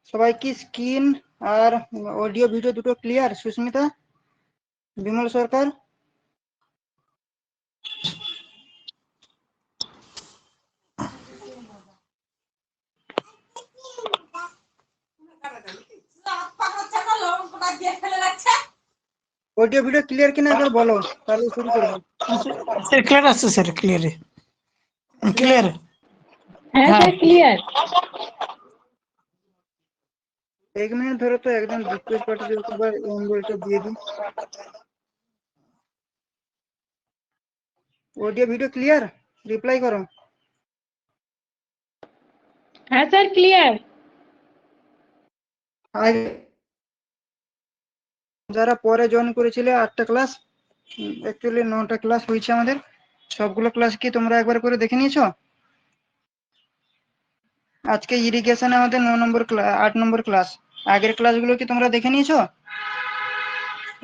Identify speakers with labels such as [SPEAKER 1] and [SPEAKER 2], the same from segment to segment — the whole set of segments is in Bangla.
[SPEAKER 1] সবাই কি স্ক্রিন আর অডিও ভিডিও দুটো ক্লিয়ার? সুস্মিতা, বিমল সরকার, অডিও ভিডিও ক্লিয়ার কিনা একবার বলো, তাহলে শুরু করবো।
[SPEAKER 2] স্যার ক্লিয়ার আছে স্যার, ক্লিয়ার ক্লিয়ার।
[SPEAKER 3] হ্যাঁ স্যার ক্লিয়ার।
[SPEAKER 1] এক মিনিট ধরে তো একদম রিকোয়েস্ট পাঠিয়ে একবার এনরোলটা দিয়ে দিই। অডিও ভিডিও ক্লিয়ার, রিপ্লাই করো।
[SPEAKER 3] হ্যাঁ স্যার ক্লিয়ার।
[SPEAKER 1] আগে যারা পরে জয়েন করেছিলে 8টা ক্লাস, অ্যাকচুয়ালি 9টা ক্লাস হয়েছে আমাদের, সবগুলো ক্লাস কি তোমরা একবার করে দেখে নিয়েছো? আজকে ইরিগেশন আমাদের 9 নম্বর ক্লাস, 8 নম্বর ক্লাস। আগের ক্লাসগুলো কি তোমরা দেখে নিয়েছো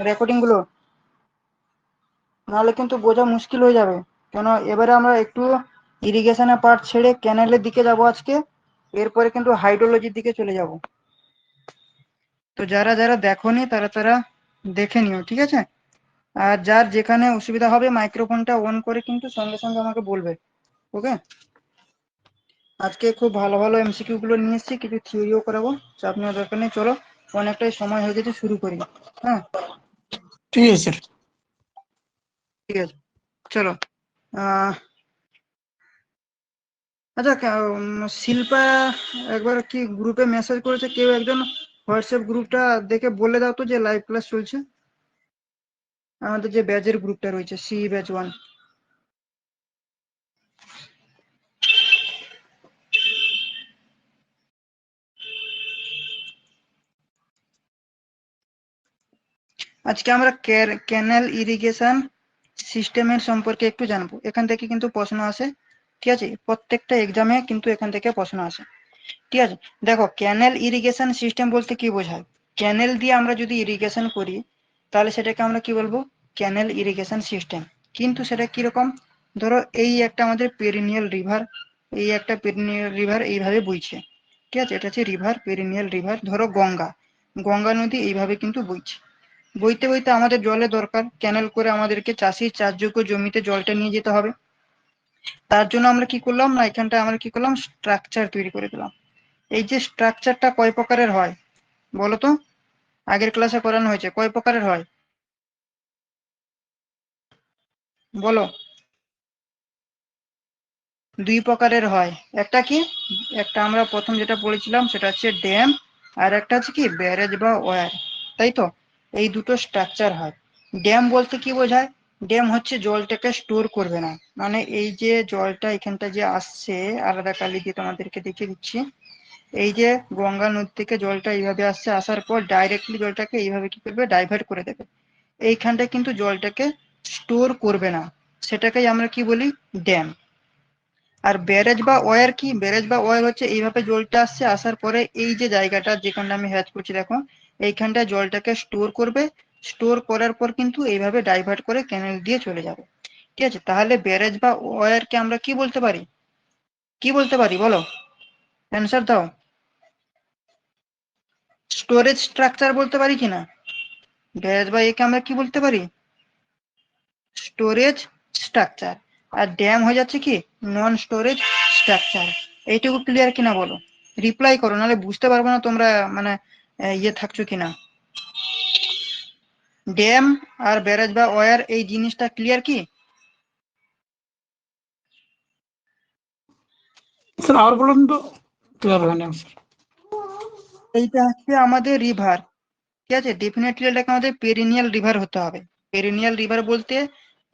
[SPEAKER 1] রেকর্ডিং গুলো? নাহলে কিন্তু বোঝা মুশকিল হয়ে যাবে। কেন এবারে আমরা একটু ইরিগেশনের পার্ট ছেড়ে ক্যানেলের দিকে যাব আজকে, এরপরে কিন্তু হাইড্রোলজির দিকে চলে যাব। তো যারা যারা দেখোনি তারা তারা দেখে নিও, ঠিক আছে? আর যার যেখানে অসুবিধা হবে মাইক্রোফোনটা অন করে কিন্তু সঙ্গে সঙ্গে আমাকে বলবে, ওকে? আজকে খুব ভালো ভালো এমসিকিউ গুলো নিয়ে এসেছি, কিছু থিওরিও করাবো, চাপ নেওয়ার দরকার নেই। চলো, অনেকটাই সময় হয়ে গেছে, শুরু করি। হ্যাঁ
[SPEAKER 2] ঠিক আছে স্যার।
[SPEAKER 1] ঠিক আছে, চলো। আচ্ছা, শিল্পা একবার কি গ্রুপে মেসেজ করেছে, কেউ একজন হোয়াটসঅ্যাপ গ্রুপটা দেখে বলে দাও তো যে লাইভ ক্লাস চলছে, আমাদের যে ব্যাচের গ্রুপটা রয়েছে, সি ব্যাচ 1। আজকে আমরা ক্যানেল ইরিগেশন সিস্টেমের সম্পর্কে একটু জানবো। এখান থেকে কিন্তু প্রশ্ন আসে, ঠিক আছে? প্রত্যেকটা এক্সামে কিন্তু এখান থেকে প্রশ্ন আসে, ঠিক আছে? দেখো, ক্যানেল ইরিগেশন সিস্টেম বলতে কি বোঝায়? ক্যানেল দিয়ে আমরা যদি ইরিগেশন করি তাহলে সেটাকে আমরা কি বলবো? ক্যানেল ইরিগেশন সিস্টেম। কিন্তু সেটা কিরকম? ধরো এই একটা আমাদের পেরিনিয়াল রিভার, এই একটা পেরিনিয়াল রিভার এইভাবে বইছে, ঠিক আছে? এটা হচ্ছে রিভার, পেরিনিয়াল রিভার। ধরো গঙ্গা, গঙ্গা নদী এইভাবে কিন্তু বইছে। বইতে বইতে আমাদের জলের দরকার, ক্যানেল করে আমাদেরকে চাষির চাষযোগ্য জমিতে জলটা নিয়ে যেতে হবে। তার জন্য আমরা কি করলাম না, এখানটায় আমরা কি করলাম, স্ট্রাকচার তৈরি করে দিলাম। এই যে স্ট্রাকচারটা কয় প্রকারের হয় বলো তো? আগের ক্লাসে করানো হয়েছে, কয় প্রকারের হয় বলো? 2 প্রকারের হয়। একটা কি, একটা আমরা প্রথম যেটা পড়েছিলাম সেটা হচ্ছে ড্যাম, আর একটা হচ্ছে কি ব্যারেজ বা ওয়্যার, তাই তো? এই দুটো স্ট্রাকচার হয়। ড্যাম বলতে কি বোঝায়? ড্যাম হচ্ছে জলটাকে স্টোর করবে না, মানে এই যে জলটা এখানটা যে আসছে, আলাদা কালি দিয়ে তোমাদেরকে দেখিয়ে দিচ্ছি। এই যে গঙ্গা নদী থেকে জলটা এইভাবে আসছে, আসার পর ডাইরেক্টলি জলটাকে এইভাবে কি করবে, ডাইভার্ট করে দেবে। এইখানটা কিন্তু জলটাকে স্টোর করবে না, সেটাকেই আমরা কি বলি, ড্যাম। আর ব্যারেজ বা ওয়্যার কি? ব্যারেজ বা ওয়্যার হচ্ছে এইভাবে জলটা আসছে, আসার পরে এই যে জায়গাটা যেখানটা আমি হ্যাচ করছি দেখো, এইখানটা জলটাকে স্টোর করবে। স্টোর করার পর কিন্তু এইভাবে ডাইভার্ট করে ক্যানেল দিয়ে চলে যাবে, ঠিক আছে? তাহলে ব্যারেজ বা ওয়্যার কে আমরা কি বলতে পারি? কি বলতে পারি বলো, অ্যান্সার দাও। স্টোরেজ স্ট্রাকচার বলতে পারি কিনা? ব্যারেজ বা একে আমরা কি বলতে পারি? Storage structure. আর ড্যাম হয়ে যাচ্ছে কি, নন স্টোরেজ স্ট্রাকচার। এইটুকু ক্লিয়ার কিনা বলো? রিপ্লাই করো, নাহলে বুঝতে পারবো না তোমরা মানে ইয়ে থাকছো কিনা। ড্যাম আর ব্যারেজ বা ওয়্যার এই জিনিসটা ক্লিয়ার কি?
[SPEAKER 2] স্যার আর বলুন তো, ক্লিয়ার হয় না স্যার।
[SPEAKER 1] এইটা হচ্ছে আমাদের রিভার, ঠিক আছে? ডেফিনেটলি এটাকে আমাদের পেরিনিয়াল রিভার হতে হবে। পেরিনিয়াল রিভার বলতে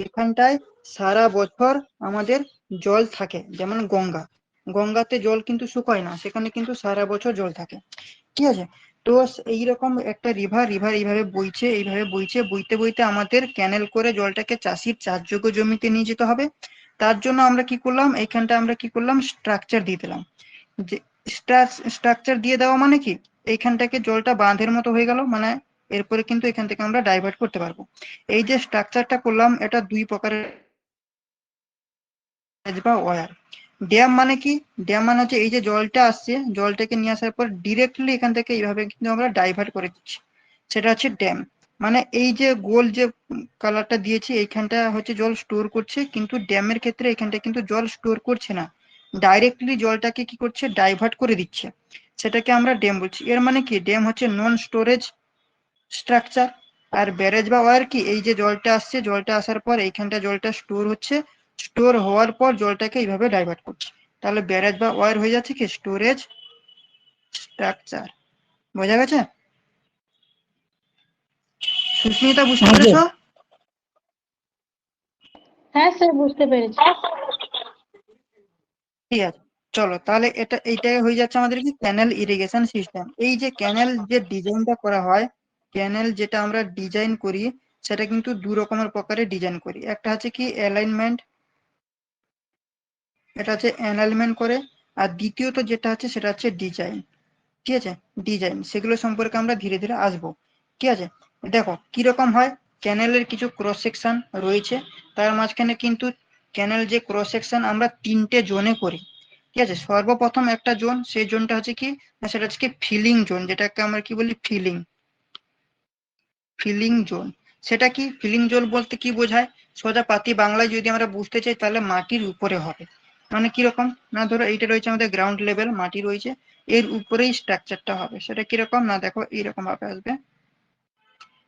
[SPEAKER 1] এখানটায় সারা বছর আমাদের জল থাকে, যেমন গঙ্গা, গঙ্গাতে জল কিন্তু শুকায় না, সেখানে কিন্তু সারা বছর জল থাকে, ঠিক আছে? তো এইরকম একটা রিভার, রিভার এইভাবে বইছে, এইভাবে বইছে, বইতে বইতে আমাদের ক্যানেল করে জলটাকে চাষির চাষযোগ্য জমিতে নিয়ে যেতে হবে। তার জন্য আমরা কি করলাম, এইখানটা আমরা কি করলাম, স্ট্রাকচার দিয়ে দিলাম। যে স্ট্রাকচার দিয়ে দেওয়া মানে কি, এইখানটাকে জলটা বাঁধের মতো হয়ে গেল, মানে এরপরে কিন্তু এখান থেকে আমরা ডাইভার্ট করতে পারবো। এই যে স্ট্রাকচারটা করলাম, এটা 2 প্রকারের বা ওয়্যার। ড্যাম মানে কি? ড্যাম মানে হচ্ছে এই যে জলটা আসছে, জলটাকে নিয়ে আসার পর ডিরেক্টলি এখান থেকে এইভাবে কিন্তু আমরা ডাইভার্ট করে দিচ্ছি, সেটা হচ্ছে ড্যাম। মানে এই যে গোল যে কালারটা দিয়েছি এইখানটা হচ্ছে জল স্টোর করছে, কিন্তু ড্যামের ক্ষেত্রে এখানটা কিন্তু জল স্টোর করছে না, ডাইরেক্টলি জলটাকে কি করছে, ডাইভার্ট করে দিচ্ছে, সেটাকে আমরা ড্যাম বলছি। এর মানে কি, ড্যাম হচ্ছে নন স্টোরেজ স্ট্রাকচার। আর ব্যারেজ বা ওয়ার কি, এই যে জলটা আসছে, জলটা আসার পর এইখানটা জলটা স্টোর হচ্ছে, স্টোর হওয়ার পর জলটাকে এইভাবে ডাইভার্ট করছে, তাহলে ব্যারেজ বা ওয়ার হয়ে যাচ্ছে কি স্টোরেজ স্ট্রাকচার। বোঝা গেছে? সুস্মিতা বুঝতে
[SPEAKER 2] হ্যাঁ
[SPEAKER 1] পেরেছো?
[SPEAKER 3] হ্যাঁ স্যার বুঝতে পেরেছি।
[SPEAKER 1] ঠিক আছে, চলো তাহলে এইটাই হয়ে যাচ্ছে আমাদের কি ক্যানেল ইরিগেশন সিস্টেম। এই যে ক্যানেল যে ডিজাইনটা করা হয়, ক্যানেল যেটা আমরা ডিজাইন করি, সেটা কিন্তু দু রকমের প্রকারে ডিজাইন করি। একটা হচ্ছে কি অ্যালাইনমেন্ট, এটা হচ্ছে অ্যালাইনমেন্ট করে, আর দ্বিতীয়ত যেটা হচ্ছে সেটা হচ্ছে ডিজাইন। ঠিক আছে, ডিজাইন, সেগুলো সম্পর্কে আমরা ধীরে ধীরে আসবো। ঠিক আছে, দেখো কিরকম হয়। ক্যানেলের কিছু ক্রস সেকশন রয়েছে, তার মাঝখানে কিন্তু ক্যানেল যে ক্রস সেকশন আমরা তিনটে জোনে করি। ঠিক আছে, সর্বপ্রথম একটা জোন, সেই জোনটা হচ্ছে কি না, সেটা হচ্ছে কি ফিলিং জোন, যেটাকে আমরা কি বলি ফিলিং, ফিলিং জোন। সেটা কি ফিলিং জোন বলতে কি বোঝায়, সোজা পাতি বাংলায় যদি আমরা বুঝতে চাই তাহলে মাটির উপরে হবে। মানে কিরকম না, ধরো এইটা রয়েছে আমাদের গ্রাউন্ড লেভেল, মাটি রয়েছে, এর উপরেই স্ট্রাকচারটা হবে। সেটা কিরকম না, দেখো এইরকম ভাবে আসবে,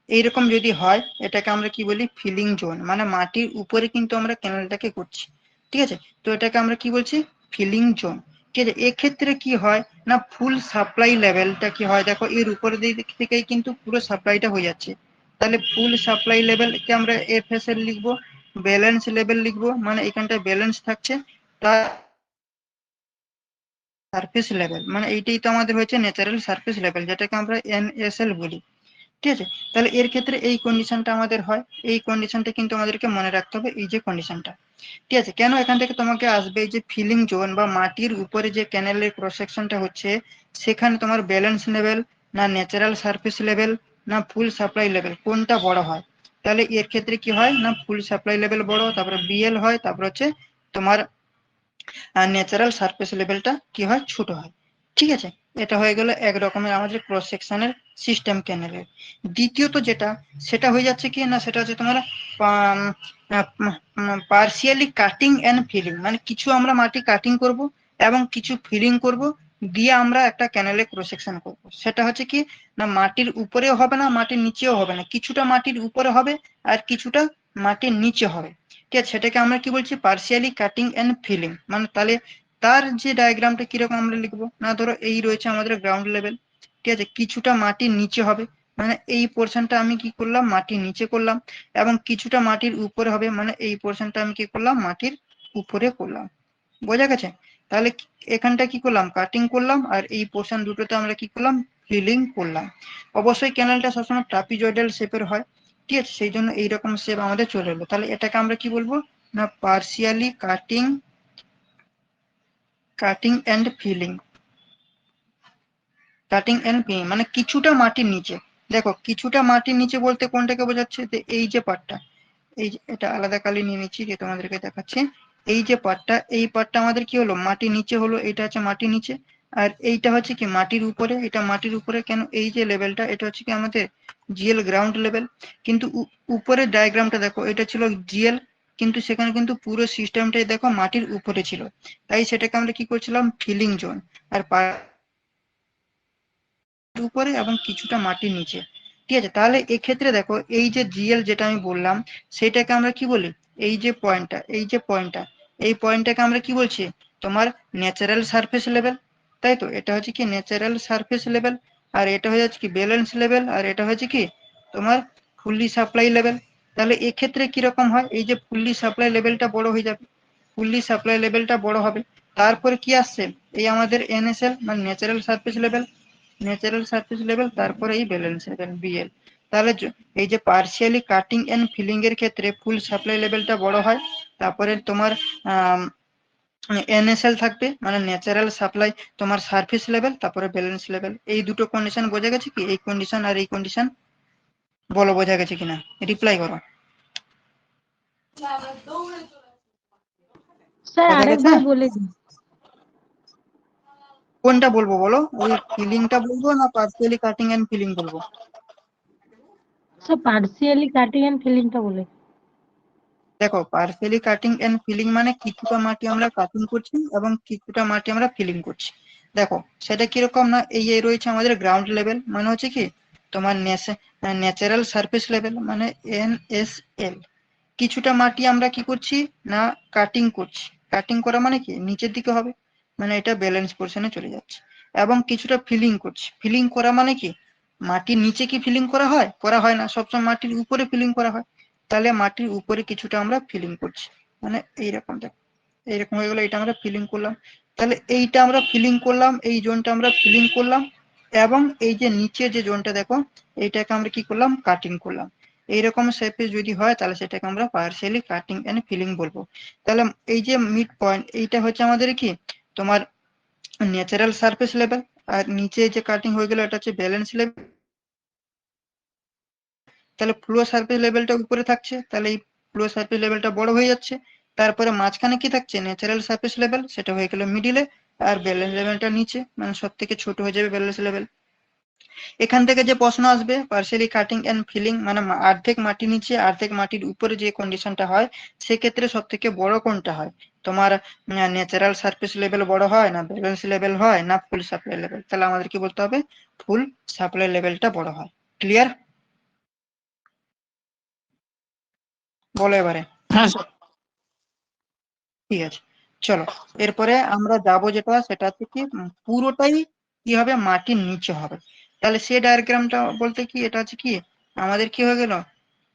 [SPEAKER 1] এইরকম যদি হয় এটাকে আমরা কি বলি ফিলিং জোন, মানে মাটির উপরে কিন্তু আমরা ক্যানেলটাকে করছি। ঠিক আছে, তো এটাকে আমরা কি বলছি, ফিলিং জোন। ঠিক আছে, এক্ষেত্রে কি হয় না, ফুল সাপ্লাই লেভেলটা কি হয়, দেখো এর উপরের দিক থেকেই কিন্তু পুরো সাপ্লাইটা হয়ে যাচ্ছে, তাহলে ফুল সাপ্লাই লেভেলকে আমরা এফএসএল লিখবো, ব্যালেন্স লেভেল লিখবো, মানে এখানটায় ব্যালেন্স থাকছে, তার সারফেস লেভেল, মানে এইটাই তো আমাদের হচ্ছে ন্যাচারাল সারফেস লেভেল, যেটাকে আমরা এনএসএল বলি। ঠিক আছে, তাহলে এর ক্ষেত্রে এই কন্ডিশনটা আমাদের হয়, এই কন্ডিশনটা কিন্তু আমাদেরকে মনে রাখতে হবে, এই যে কন্ডিশনটা। ঠিক আছে, কেন এখান থেকে তোমাকে আসবে এই যে ফিলিং জোন বা মাটির উপরে যে ক্যানেলের ক্রস সেকশনটা হচ্ছে, সেখানে তোমার ব্যালেন্স লেভেল না ন্যাচারাল সারফেস লেভেল না ফুল সাপ্লাই লেভেল কোনটা বড় হয়, তাহলে এর ক্ষেত্রে কি হয় না ফুল সাপ্লাই লেভেল বড়, তারপরে বিএল হয়, তারপর হচ্ছে তোমার ন্যাচারাল সারফেস লেভেলটা কি হয় ছোট হয়। ঠিক আছে, এটা হয়ে গেল এক রকমের আমাদের ক্রস সেকশনের সিস্টেম ক্যানেলের। দ্বিতীয়ত যেটা, সেটা হয়ে যাচ্ছে কি না, সেটা হচ্ছে তোমার পার্সিয়ালি কাটিং এন্ড ফিলিং, মানে কিছু আমরা মাটি কাটিং করব এবং কিছু ফিলিং করব, দিয়ে আমরা একটা ক্যানেলে ক্রস সেকশন করব। সেটা হচ্ছে কি না মাটির উপরেও হবে না মাটির নিচেও হবে না, কিছুটা মাটির উপরে হবে আর কিছুটা মাটির নিচে হবে। ঠিক আছে, সেটাকে আমরা কি বলছি পার্সিয়ালি কাটিং এন্ড ফিলিং। মানে তাহলে তার যে ডায়াগ্রামটা কিরকম আমরা লিখবো না, ধরো এই রয়েছে আমাদের গ্রাউন্ড লেভেল, ঠিক আছে, কিছুটা মাটির নিচে হবে, মানে এই পোর্শনটা আমি কি করলাম মাটির নিচে করলাম, এবং কিছুটা মাটির উপরে হবে, মানে এই পোর্শনটা আমি কি করলাম মাটির উপরে করলাম। বোঝা গেছে? তাহলে এখানটা কি করলাম কাটিং করলাম, আর এই পোর্শন দুটোতে আমরা কি করলাম ফিলিং করলাম। অবশ্যই ক্যানেলটা সবসময় ট্রাপিজয়েডাল শেপের হয়। ঠিক আছে, সেই জন্য এইরকম শেপ আমাদের চলে এলো। তাহলে এটাকে আমরা কি বলবো না partially cutting, cutting and filling, cutting and filling মানে কিছুটা মাটির নিচে। দেখো কিছুটা মাটির নিচে বলতে কোনটাকে বোঝাচ্ছে, যে এই যে পার্টটা, এই যে এটা আলাদা কালি নিয়ে নিচ্ছি যে তোমাদেরকে দেখাচ্ছি, এই যে পার্টটা, এই পার্টটা আমাদের কি হলো মাটির নিচে হলো, এটা হচ্ছে মাটির নিচে, আর এইটা হচ্ছে কি মাটির উপরে, এটা মাটির উপরে। কেন, এই যে লেভেলটা এটা হচ্ছে কি আমাদের জিএল গ্রাউন্ড লেভেল, কিন্তু উপরের ডায়াগ্রামটা দেখো এটা ছিল জিএল, কিন্তু সেখানে কিন্তু পুরো সিস্টেমটাই দেখো মাটির উপরে ছিল, তাই সেটাকে আমরা কি করছিলাম ফিলিং জোন। আর উপরে এবং কিছুটা মাটির নিচে। ঠিক আছে, তাহলে এক্ষেত্রে দেখো এই যে জিএল যেটা আমি বললাম, সেটাকে আমরা কি বলি, এই যে পয়েন্টটা, এই যে পয়েন্টটা, এই পয়েন্টটাকে আমরা কি বলছি তোমার ন্যাচারাল সারফেস লেভেল। তাই তো, এটা হচ্ছে কি ন্যাচারাল সারফেস লেভেল, আর এটা হয়ে যাচ্ছে কি ব্যালেন্স লেভেল, আর এটা হচ্ছে কি তোমার ফুললি সাপ্লাই লেভেল। তাহলে এক্ষেত্রে কিরকম হয়, এই যে ফুললি সাপ্লাই লেভেলটা বড় হয়ে যাবে, ফুললি সাপ্লাই লেভেলটা বড় হবে, তারপরে কি আসছে এই আমাদের এনএসএল মানে natural surface level, natural surface level, তারপরে এই ব্যালেন্স লেভেল বিএল। তাহলে এই যে পার্সিয়ালি কাটিং এন্ড ফিলিং এর ক্ষেত্রে ফুল সাপ্লাই লেভেলটা বড় হয়, তারপরে তোমার এনএসএল থাকবে মানে ন্যাচারাল সাপ্লাই তোমার সারফেস লেভেল, তারপরে ব্যালেন্স লেভেল। এই দুটো কন্ডিশন বোঝা গেছে কি, এই কন্ডিশন আর এই কন্ডিশন, বলো বোঝা গেছে কিনা, রিপ্লাই করো।
[SPEAKER 3] স্যার
[SPEAKER 1] বোঝা গেছে?
[SPEAKER 3] আরেকবার বলে দিন।
[SPEAKER 1] কোনটা বলবো বলো, ওই ফিলিংটা বলবো না পার্সিয়ালি কাটিং এন্ড ফিলিং বলবো?
[SPEAKER 3] স্যার পার্সিয়ালি কাটিং এন্ড ফিলিংটা বলে।
[SPEAKER 1] দেখো, পার্সিয়ালি কাটিং এন্ড ফিলিং মানে কিছুটা মাটি আমরা কাটিং করছি এবং কিছুটা মাটি আমরা ফিলিং করছি। দেখো সেটা কিরকম না, এই যে রয়েছে আমাদের গ্রাউন্ড লেভেল, মানে হচ্ছে কি তোমার ন্যাচারাল সারফেস লেভেল মানে NSL। কিছুটা মাটি আমরা কি করছি না কাটিং করছি। কাটিং করা মানে কি নিচের দিকে হবে, মানে এটা ব্যালেন্স পোর্শনে চলে যাচ্ছে। এবং কিছুটা ফিলিং করছি। ফিলিং করা মানে কি মাটির নিচে কি ফিলিং করা হয়? করা হয় না, সবসময় মাটির উপরে ফিলিং করা হয়। তাহলে মাটির উপরে কিছুটা আমরা ফিলিং করছি, মানে এইরকম দেখো, এইরকম হয়ে গেল, এটা আমরা ফিলিং করলাম। তাহলে এইটা আমরা ফিলিং করলাম, এই জোনটা আমরা ফিলিং করলাম, এবং এই যে নিচে যে জোনটা দেখো এইটাকে আমরা কি করলাম কাটিং করলাম। এইরকম শেপে যদি হয় তাহলে সেটাকে আমরা পার্সিয়ালি কাটিং এন্ড ফিলিং বলবো। তাহলে এই যে মিড পয়েন্ট এইটা হচ্ছে আমাদের কি তোমার ন্যাচারাল সারফেস লেভেল, আর নিচে যে কাটিং হয়ে গেল এটা হচ্ছে ব্যালেন্স লেভেল। তাহলে ফ্লো সারফেস লেভেলটা উপরে থাকছে, তাহলে এই ফ্লো সারফেস লেভেলটা বড় হয়ে যাচ্ছে। তারপরে মাঝখানে কি থাকছে ন্যাচারাল সারফেস লেভেল, সেটা হয়ে গেল মিডিলে। আর ব্যালেন্স লেভেলটা নিচে, মানে সব থেকে ছোট হয়ে যাবে ব্যালেন্স লেভেল। এখান থেকে যে প্রশ্ন আসবে পার্সিয়ালি কাটিং এন্ড ফিলিং মানে অর্ধেক মাটি নিচে অর্ধেক মাটির উপরে যে কন্ডিশনটা হয়, সেক্ষেত্রে সব থেকে বড় কোনটা হয়? তোমার ন্যাচারাল সারফেস লেভেল বড় হয় না ব্যালেন্স লেভেল হয় না ফুল সাপ্লাই লেভেল? তাহলে আমাদের কি বলতে হবে? ফুল সাপ্লাই লেভেলটা বড় হয়। ক্লিয়ার? বলো এবারে।
[SPEAKER 2] হ্যাঁ স্যার।
[SPEAKER 1] ঠিক আছে, চলো এরপরে আমরা যাব যেটা সেটা হচ্ছে কি পুরোটাই কি হবে মাটির নিচে হবে। তাহলে সে ডায়াগ্রামটা বলতে কি এটা হচ্ছে কি আমাদের কি হয়ে গেল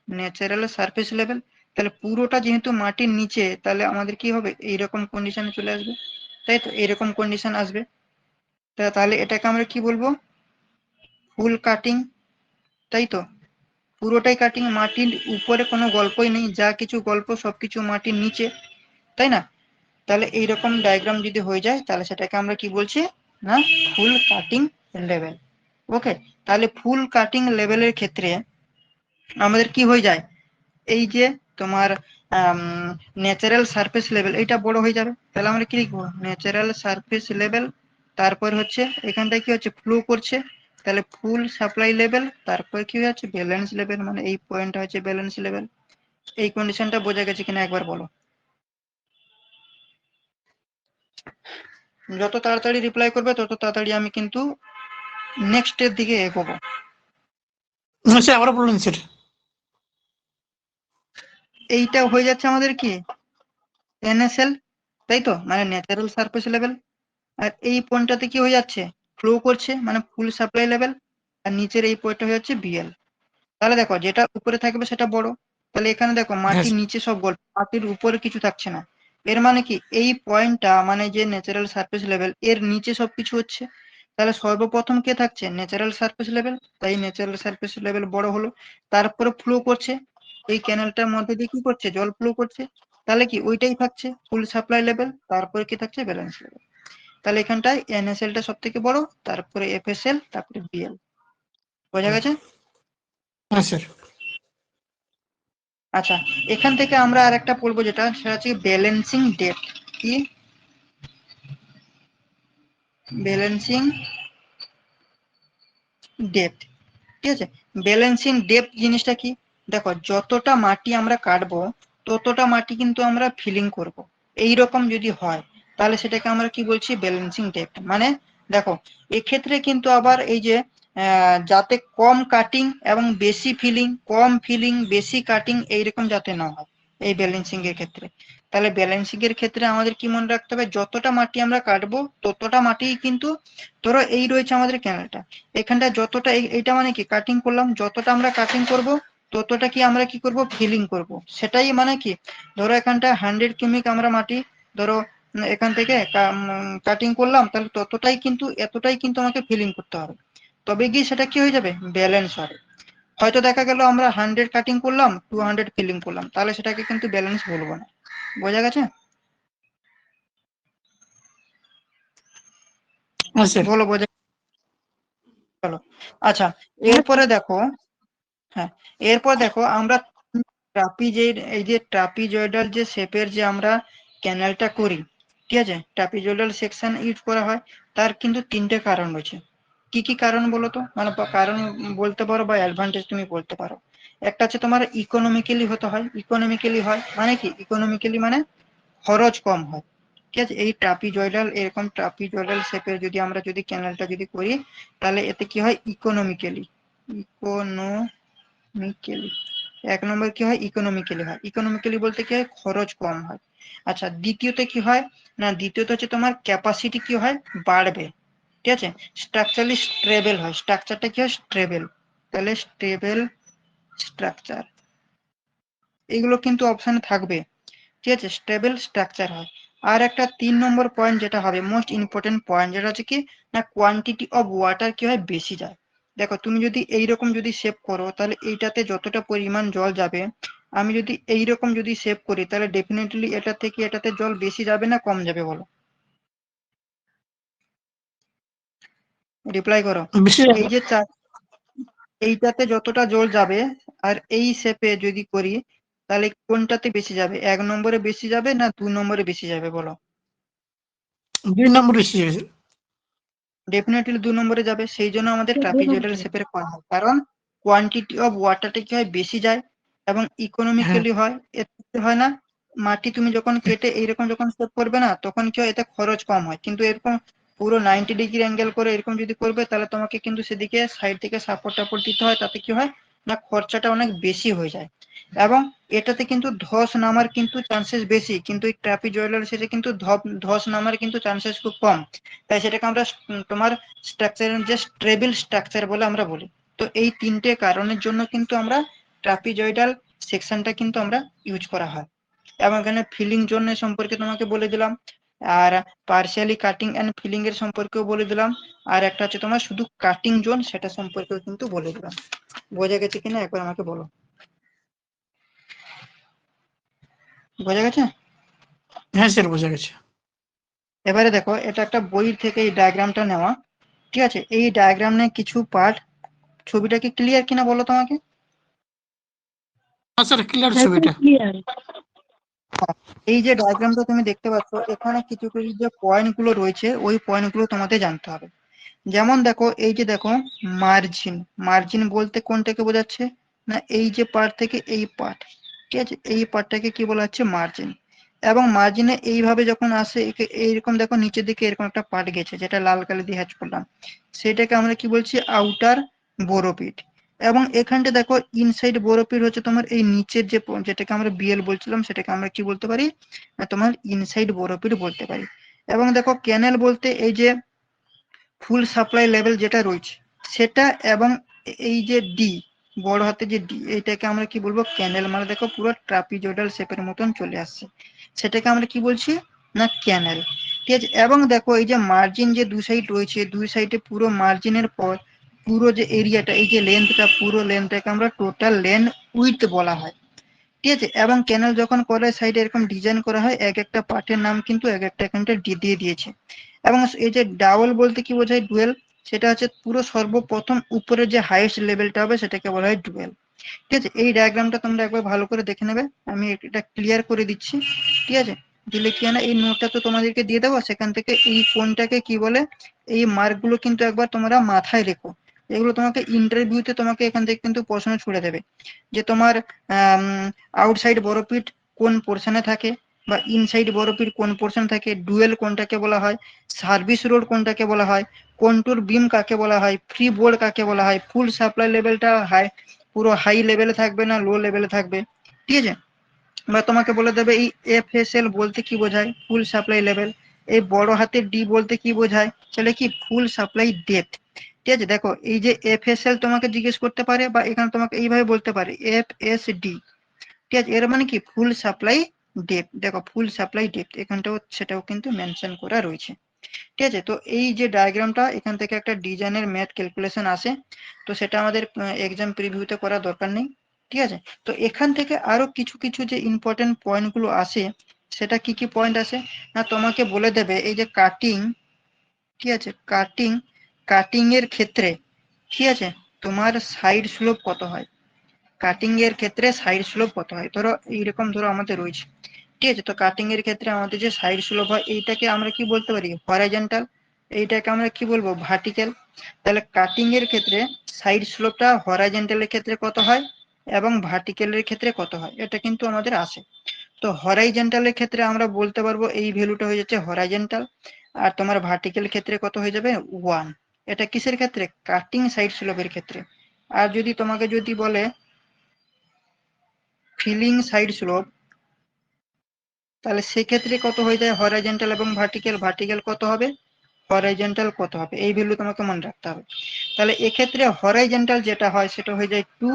[SPEAKER 1] ন্যাচারাল সারফেস লেভেল। তাহলে পুরোটা যেহেতু মাটির নিচে তাহলে আমাদের কি হবে এইরকম কন্ডিশনে চলে আসবে, তাই তো এইরকম কন্ডিশন আসবে। তাহলে এটাকে আমরা কি বলবো? ফুল কাটিং, তাই তো। পুরোটাই কাটিং, মাটির উপরে কোনো গল্পই নেই, যা কিছু গল্প সবকিছু মাটির নিচে, তাই না? তাহলে এইরকম ডায়াগ্রাম যদি হয়ে যায় তাহলে সেটাকে আমরা কি বলছি না ফুল কাটিং লেভেল। ওকে, তাহলে ফুল কাটিং লেভেলের ক্ষেত্রে আমাদের কি হয়ে যায়, এই যে তোমার ন্যাচারাল সারফেস লেভেল এটা বড় হয়ে যাবে। তাহলে আমরা কি লিখবো ন্যাচারাল সারফেস লেভেল, তারপর হচ্ছে এখানটায় কি হচ্ছে ফ্লো করছে, তাহলে ফুল সাপ্লাই লেভেল, তারপর কি হয়ে যাচ্ছে ব্যালেন্স লেভেল, মানে এই পয়েন্টটা হচ্ছে ব্যালেন্স লেভেল। এই কন্ডিশনটা বোঝা গেছে কিনা একবার বলো। যত তাড়াতাড়ি রিপ্লাই করবে তত তাড়াতাড়ি আমি কিন্তু নেক্সট এর দিকে এগোবো।
[SPEAKER 2] না স্যার, আবার বলুন স্যার।
[SPEAKER 1] এইটা হয়ে যাচ্ছে আমাদের কি NSL, তাই তো, মানে ন্যাচারাল সারফেস লেভেল। আর এই পয়েন্টটাতে কি হয়ে যাচ্ছে ফ্লো করছে মানে ফুল সাপ্লাই লেভেল। আর নিচের এই পয়েন্টটা হয়ে যাচ্ছে BL। তাহলে দেখো যেটা উপরে থাকবে সেটা বড়। তাহলে এখানে দেখো
[SPEAKER 2] হ্যাঁ
[SPEAKER 1] মাটির
[SPEAKER 2] স্যার।
[SPEAKER 1] নিচে সব গল্প, মাটির উপরে কিছু থাকছে না। এর মানে কি এই পয়েন্টটা মানে যে ন্যাচারাল সারফেস লেভেল এর নিচে সবকিছু হচ্ছে। তাহলে সর্বপ্রথম কে থাকছে ন্যাচারাল সারফেস লেভেল, তাই ন্যাচারাল সারফেস লেভেল বড় হলো। তারপরে ফ্লো করছে, এই ক্যানেলটার মধ্যে দিয়ে কি করছে জল ফ্লো করছে। তাহলে কি ওইটাই থাকছে ফুল সাপ্লাই লেভেল, তারপরে কি থাকছে ব্যালেন্স লেভেল। তাহলে এখানটায় NSL টা সব থেকে বড়, তারপরে FSL, তারপরে BL। বোঝা গেছে?
[SPEAKER 2] হ্যাঁ স্যার।
[SPEAKER 1] আচ্ছা, এখান থেকে আমরা আর একটা পড়বো যেটা সেটা হচ্ছে ব্যালেন্সিং ডেপ্থ। কি ব্যালেন্সিং ডেপ্থ? ঠিক আছে, ব্যালেন্সিং ডেপ্থ জিনিসটা কি? দেখো যতটা মাটি আমরা কাটবো ততটা মাটি কিন্তু আমরা ফিলিং করব। এই রকম যদি হয় তাহলে সেটাকে আমরা কি বলছি ব্যালেন্সিং ডেপ্থ। মানে দেখো এক্ষেত্রে কিন্তু আবার এই যে যাতে কম কাটিং এবং বেশি ফিলিং, কম ফিলিং বেশি কাটিং এইরকম যাতে না হয় এই ব্যালেন্সিং এর ক্ষেত্রে। তাহলে ব্যালেন্সিং এর ক্ষেত্রে আমাদের কি মনে রাখতে হবে যতটা মাটি আমরা কাটবো ততটা মাটি কিন্তু, ধরো এই রয়েছে আমাদের ক্যানেলটা, এখানটা যতটা এইটা মানে কি কাটিং করলাম, যতটা আমরা কাটিং করব ততটা কি আমরা কি করব ফিলিং করব। সেটাই মানে কি ধরো এখানটা 100 কিউমিক আমরা মাটি ধরো এখান থেকে কাটিং করলাম, তাহলে ততটাই কিন্তু এতটাই কিন্তু আমাকে ফিলিং করতে হবে, তবে গিয়ে সেটা কি হয়ে যাবে ব্যালেন্স হবে। হয়তো দেখা গেল আমরা 100 কাটিং করলাম 200 ফিলিং করলাম, তাহলে সেটাকে কিন্তু ব্যালেন্স বলবো না। বোঝা গেছে?
[SPEAKER 2] হ্যাঁ স্যার।
[SPEAKER 1] বলো বোঝা গেল? আচ্ছা,
[SPEAKER 3] হ্যাঁ
[SPEAKER 1] এরপরে দেখো, হ্যাঁ এরপর দেখো আমরা ট্রাপিজের এই যে ট্রাপিজয়েডাল যে শেপের যে আমরা ক্যানেলটা করি, ঠিক আছে, ট্রাপিজয়েডাল সেকশন ইউজ করা হয়। তার কিন্তু তিনটে কারণ রয়েছে। কি কি কারণ বলো তো, মানে কারণ বলতে পারো বা অ্যাডভান্টেজ তুমি বলতে পারো। একটা হচ্ছে তোমার ইকোনমিক্যালি হতে হয়। ইকোনমিক্যালি হয় মানে কি, ইকোনমিক্যালি মানে খরচ কম হয়। ঠিক আছে, এই ট্রাপিজয়েডাল, এরকম ট্রাপিজয়েডাল শেপের যদি আমরা যদি ক্যানেলটা যদি করি, তাহলে এতে কি হয়, ইকোনমিক্যালি। ইকোনমিক্যালি এক নম্বর কি হয়, ইকোনমিক্যালি হয়। ইকোনমিক্যালি বলতে কি হয়, খরচ কম হয়। আচ্ছা, দ্বিতীয়তে কি হয় না, দ্বিতীয়ত হচ্ছে তোমার ক্যাপাসিটি কি হয়, বাড়বে। ঠিক আছে, স্ট্রাকচারালি স্টেবল হয়। স্ট্রাকচারটা কি হয়, স্টেবল। তাহলে স্টেবল স্ট্রাকচার, এগুলো কিন্তু অপশনে থাকবে। ঠিক আছে, স্টেবল স্ট্রাকচার হয়। আর একটা 3 নম্বর পয়েন্ট যেটা হবে মোস্ট ইম্পর্টেন্ট পয়েন্ট, যেটা হচ্ছে কি না, কোয়ান্টিটি অফ ওয়াটার কি হয়, বেশি যায়। দেখো তুমি যদি এইরকম যদি সেভ করো, তাহলে এইটাতে যতটা পরিমাণ জল যাবে, আমি যদি এইরকম যদি সেভ করি, তাহলে ডেফিনেটলি এটা থেকে এটাতে জল বেশি যাবে না কম যাবে বলো, রিপ্লাই করো।
[SPEAKER 2] বেশি যাবে।
[SPEAKER 1] এই যে এইটাতে যতটা জল যাবে, আর এই শেপে যদি করি, তাহলে কোনটাতে বেশি যাবে, 1 নম্বরে বেশি যাবে না 2 নম্বরে বেশি যাবে বলো?
[SPEAKER 2] 2 নম্বর বেশি যাবে।
[SPEAKER 1] ডেফিনেটলি 2 নম্বরে যাবে। সেই জন্য আমাদের
[SPEAKER 3] স্যার 2 নম্বর।
[SPEAKER 1] ট্রাপিজয়েডাল শেপের করা হয়, কারণ কোয়ান্টিটি অফ ওয়াটারটা কি হয়, বেশি যায় এবং
[SPEAKER 2] হ্যাঁ,
[SPEAKER 1] ইকোনমিক্যালি হয়। এতে হয় না, মাটি তুমি যখন কেটে এইরকম যখন সেভ করবে না, তখন কি হয়, এতে খরচ কম হয়। কিন্তু এরকম পুরো 90 ডিগ্রি অ্যাঙ্গেল করে এরকম যদি করবে, তাহলে তোমাকে কিন্তু সেদিকে সাইড থেকে সাপোর্ট টাপোর্ট দিতে হয়। তাতে কি হয় না, খরচাটা অনেক বেশি হয়ে যায়। এবং এটাতে কিন্তু ধস নামার কিন্তু চান্সেস বেশি, কিন্তু এই ট্রাপিজয়েডাল সেটা কিন্তু ধস নামার কিন্তু চান্সেস খুব কম। তাই সেটাকে আমরা তোমার স্ট্রাকচারের যে স্টেবল স্ট্রাকচার বলে আমরা বলি। তো এই তিনটে কারণের জন্য কিন্তু আমরা ট্রাপিজয়েডাল সেকশনটা কিন্তু আমরা ইউজ করা হয়। এবং এখানে ফিলিং জোন সম্পর্কে তোমাকে বলে দিলাম, আর পার্শিয়ালি কাটিং এন্ড ফিলিং এর সম্পর্কেও বলে দিলাম, আর একটা হচ্ছে তোমার শুধু কাটিং জোন, সেটা সম্পর্কেও কিন্তু বলে দিলাম। বোঝা গেছে কিনা একবার আমাকে বলো, বোঝা গেছে?
[SPEAKER 2] হ্যাঁ স্যার বোঝা গেছে।
[SPEAKER 1] এবারে দেখো, এটা একটা বই থেকে এই ডায়াগ্রামটা নেওয়া। ঠিক আছে, এই ডায়াগ্রাম নিয়ে কিছু পার্ট, ছবিটা কি ক্লিয়ার কিনা বলো তোমাকে?
[SPEAKER 2] হ্যাঁ স্যার ক্লিয়ার
[SPEAKER 3] হ্যাঁ স্যার
[SPEAKER 2] ছবিটা।
[SPEAKER 3] ক্লিয়ার।
[SPEAKER 1] এই যে ডায়াগ্রামটা তুমি দেখতে পাচ্ছ, এখানে কিছু কিছু যে পয়েন্ট গুলো রয়েছে, ওই পয়েন্ট গুলো তোমাদের জানতে হবে। যেমন দেখো, এই যে দেখো, মার্জিন। মার্জিন বলতে কোনটাকে বোঝাচ্ছে না, এই যে পার্ট থেকে এই পার্ট, ঠিক আছে, এই পার্টটাকে কি বলা হচ্ছে, মার্জিন। এবং মার্জিনে এইভাবে যখন আসে, এইরকম দেখো নিচের দিকে এরকম একটা পার্ট গেছে, যেটা লাল কালি দিয়ে হ্যাচ করলাম, সেটাকে আমরা কি বলছি, আউটার বোরোপিট। এবং এখানটা দেখো, ইনসাইড বোরোপিট হচ্ছে তোমার এই নিচের যে যেটাকে আমরা বিএল বলছিলাম, সেটাকে আমরা কি বলতে পারি না, তোমার ইনসাইড বোরোপিট বলতে পারি। এবং দেখো, ক্যানেল বলতে এই যে ফুল সাপ্লাই লেভেল যেটা রয়েছে সেটা, এবং এই যে ডি, বড় হাতে যে ডি, এইটাকে আমরা কি বলবো, ক্যানেল। মানে দেখো পুরো ট্রাপিজয়েডাল শেপের মতন চলে আসছে, সেটাকে আমরা কি বলছি না, ক্যানেল। ঠিক আছে, এবং দেখো এই যে মার্জিন যে দুই সাইড রয়েছে, দুই সাইডে পুরো মার্জিনের পর পুরো যে এরিয়াটা, এই যে লেন্থটা, পুরো লেন্থটাকে আমরা টোটাল লেন্থ উইডথ বলা হয়। ঠিক আছে, এবং ক্যানেল যখন করে সাইডে এরকম ডিজাইন করা হয়, এক একটা পার্টের নাম কিন্তু এক একটা এখানটা দিয়ে দিয়েছে। এবং এই যে ডাবল বলতে কি বোঝায়, ডুয়েল, সেটা হচ্ছে পুরো সর্বপ্রথম উপরে যে হাইয়েস্ট লেভেলটা হবে, সেটাকে বলা হয় ডুয়েল। ঠিক আছে, এই ডায়াগ্রামটা তোমরা একবার ভালো করে দেখে নেবে, আমি এটা ক্লিয়ার করে দিচ্ছি। ঠিক আছে, দিলে কি না, এই নোটটা তো তোমাদেরকে দিয়ে দেবো, সেখান থেকে এই কোনটাকে কি বলে, এই মার্ক গুলো কিন্তু একবার তোমরা মাথায় রেখো। এগুলো তোমাকে ইন্টারভিউতে তোমাকে এখান থেকে কিন্তু প্রশ্ন ছুড়ে দেবে, যে তোমার আউটসাইড বড়পিট কোন পোর্শনে থাকে, বা ইনসাইড বড়পিট কোন পোর্শন থাকে, ডুয়েল কোনটাকে বলা হয়, সার্ভিস রোড কোনটাকে বলা হয়, কন্ট্রোল বিম কাকে বলা হয়, ফ্রি বোর্ড কাকে বলা হয়, ফুল সাপ্লাই লেভেলটা হাই, পুরো হাই লেভেলে থাকবে না লো লেভেলে থাকবে। ঠিক আছে, বা তোমাকে বলে দেবে এই এফএসএল বলতে কি বোঝায়, ফুল সাপ্লাই লেভেল। এই বড় হাতের ডি বলতে কি বোঝায়, সেটা কি, ফুল সাপ্লাই ডেপথ। ঠিক আছে, দেখো এই যে এফএসএল তোমাকে জিজ্ঞেস করতে পারে, বা এখানে তোমাকে এইভাবে বলতে পারে এফএসডি। ঠিক আছে, এর মানে কি, ফুল সাপ্লাই ডেপথ। দেখো ফুল সাপ্লাই ডেপথ এখানটাও সেটাও কিন্তু মেনশন করা রয়েছে। ঠিক আছে, তো এই যে ডায়াগ্রামটা, এখান থেকে একটা ডিজাইনের ম্যাথ ক্যালকুলেশন আসে, তো সেটা আমাদের এক্সাম প্রিভিউতে করার দরকার নেই। ঠিক আছে, তো এখান থেকে আরো কিছু কিছু যে ইম্পর্টেন্ট পয়েন্ট গুলো আসে, সেটা কি কি পয়েন্ট আসে না, তোমাকে বলে দেবে এই যে কাটিং। ঠিক আছে, কাটিং, কাটিং এর ক্ষেত্রে, ঠিক আছে, তোমার সাইড স্লোপ কত হয়, কাটিং এর ক্ষেত্রে সাইড স্লোপ কত হয়। ধরো এইরকম, ধরো আমাদের রয়েছে, ঠিক আছে। তো কাটিং এর ক্ষেত্রে আমাদের যে সাইড স্লোপ হয় এইটাকে আমরা কি বলতে পারি, হরাইজন্টাল। এইটাকে আমরা কি বলবো, ভার্টিক্যাল। তাহলে কাটিং এর ক্ষেত্রে সাইড স্লোপটা হরাইজন্টালের ক্ষেত্রে কত হয় এবং ভার্টিক্যালের ক্ষেত্রে কত হয়, এটা কিন্তু আমাদের আসে। তো হরাইজন্টালের ক্ষেত্রে আমরা বলতে পারবো এই ভ্যালুটা হয়ে যাচ্ছে হরাইজন্টাল, আর তোমার ভার্টিক্যাল ক্ষেত্রে কত হয়ে যাবে, 1। এটা কিসের ক্ষেত্রে, কাটিং সাইড স্লোপের ক্ষেত্রে। আর যদি তোমাকে যদি বলে ফিলিং সাইড স্লোপ, তাহলে সেক্ষেত্রে কত হয়ে যায়, হরাইজন্টাল এবং ভার্টিক্যাল, ভার্টিক্যাল কত হবে, হরাইজন্টাল কত হবে, এই ভ্যালু তোমাকে মনে রাখতে হবে। তাহলে এক্ষেত্রে হরাইজন্টাল যেটা হয় সেটা হয়ে যায় 2,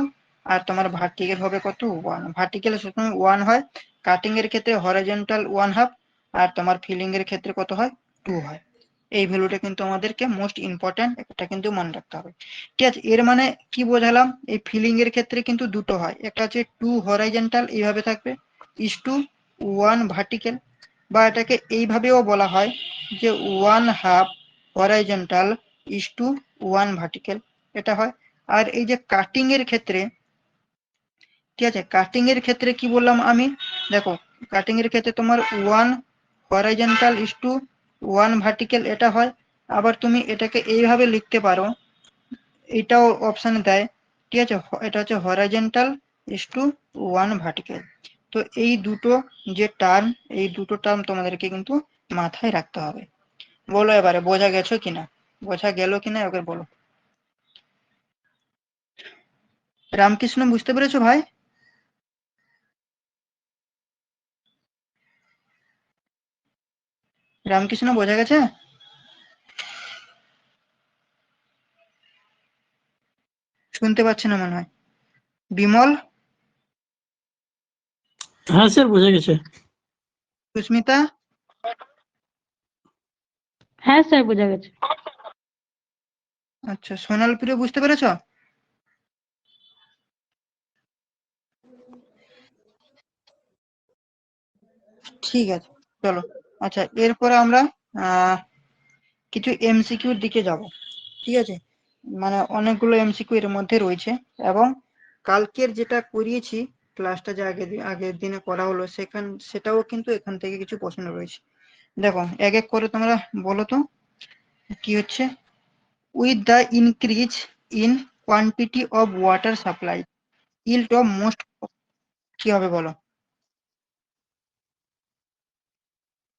[SPEAKER 1] আর তোমার ভার্টিক্যাল হবে কত, 1। ভার্টিক্যাল সবসময় 1 হয়, কাটিং এর ক্ষেত্রে হরাইজন্টাল 1/2, আর তোমার ফিলিং এর ক্ষেত্রে কত হয়, 2 হয়। এই ভ্যালুটা কিন্তু আমাদেরকে মোস্ট ইম্পর্টেন্ট, এটা কিন্তু মনে রাখতে হবে। ঠিক আছে, এর মানে কি বোঝালাম, এই ফিলিং এর ক্ষেত্রে কিন্তু দুটো হয়, একটা হচ্ছে 2 হরাইজন্টাল এইভাবে থাকবে, ইস টু 1 ভার্টিক্যাল, বা এটাকে এইভাবেও বলা হয় যে 1/2 হরাইজন্টাল ইস টু 1 ভার্টিক্যাল, এটা হয়। আর এই যে কাটিং এর ক্ষেত্রে, ঠিক আছে, কাটিং এর ক্ষেত্রে কি বললাম আমি, দেখো কাটিং এর ক্ষেত্রে তোমার 1 হরাইজন্টাল ইস টু 1 ভার্টিক্যাল, এটা হয়। আবার তুমি এটাকে এইভাবে লিখতে পারো, এটাও অপশানে দেয়, ঠিক আছে, এটা হচ্ছে হরাইজন্টাল ইস টু 1 ভার্টিক্যাল। তো এই দুটো যে টার্ম, এই দুটো টার্ম তোমাদেরকে কিন্তু মাথায় রাখতে হবে। বলো এবারে বোঝা গেছো কিনা, বোঝা গেল কিনা এবার বলো। রামকৃষ্ণ বুঝতে পেরেছো ভাই? রামকৃষ্ণ বোঝা গেছে? শুনতে পাচ্ছে না মনে হয়। বিমল,
[SPEAKER 2] হ্যাঁ স্যার বোঝা গেছে।
[SPEAKER 1] সুস্মিতা,
[SPEAKER 3] হ্যাঁ স্যার বোঝা গেছে।
[SPEAKER 1] আচ্ছা সোনাল প্রিয় বুঝতে পেরেছো? ঠিক আছে, চলো। আচ্ছা এরপরে আমরা কিছু এমসিকিউর দিকে যাব। ঠিক আছে, মানে অনেকগুলো এমসিকিউ এর মধ্যে রয়েছে, এবং কালকের যেটা করিয়েছি ক্লাসটা যে আগের দিনে করা হলো সেটাও কিন্তু এখান থেকে কিছু প্রশ্ন রয়েছে। দেখো এক এক করে তোমরা বলো তো কি হচ্ছে। With the increase in quantity of water supply, yield of most, কি হবে বলো?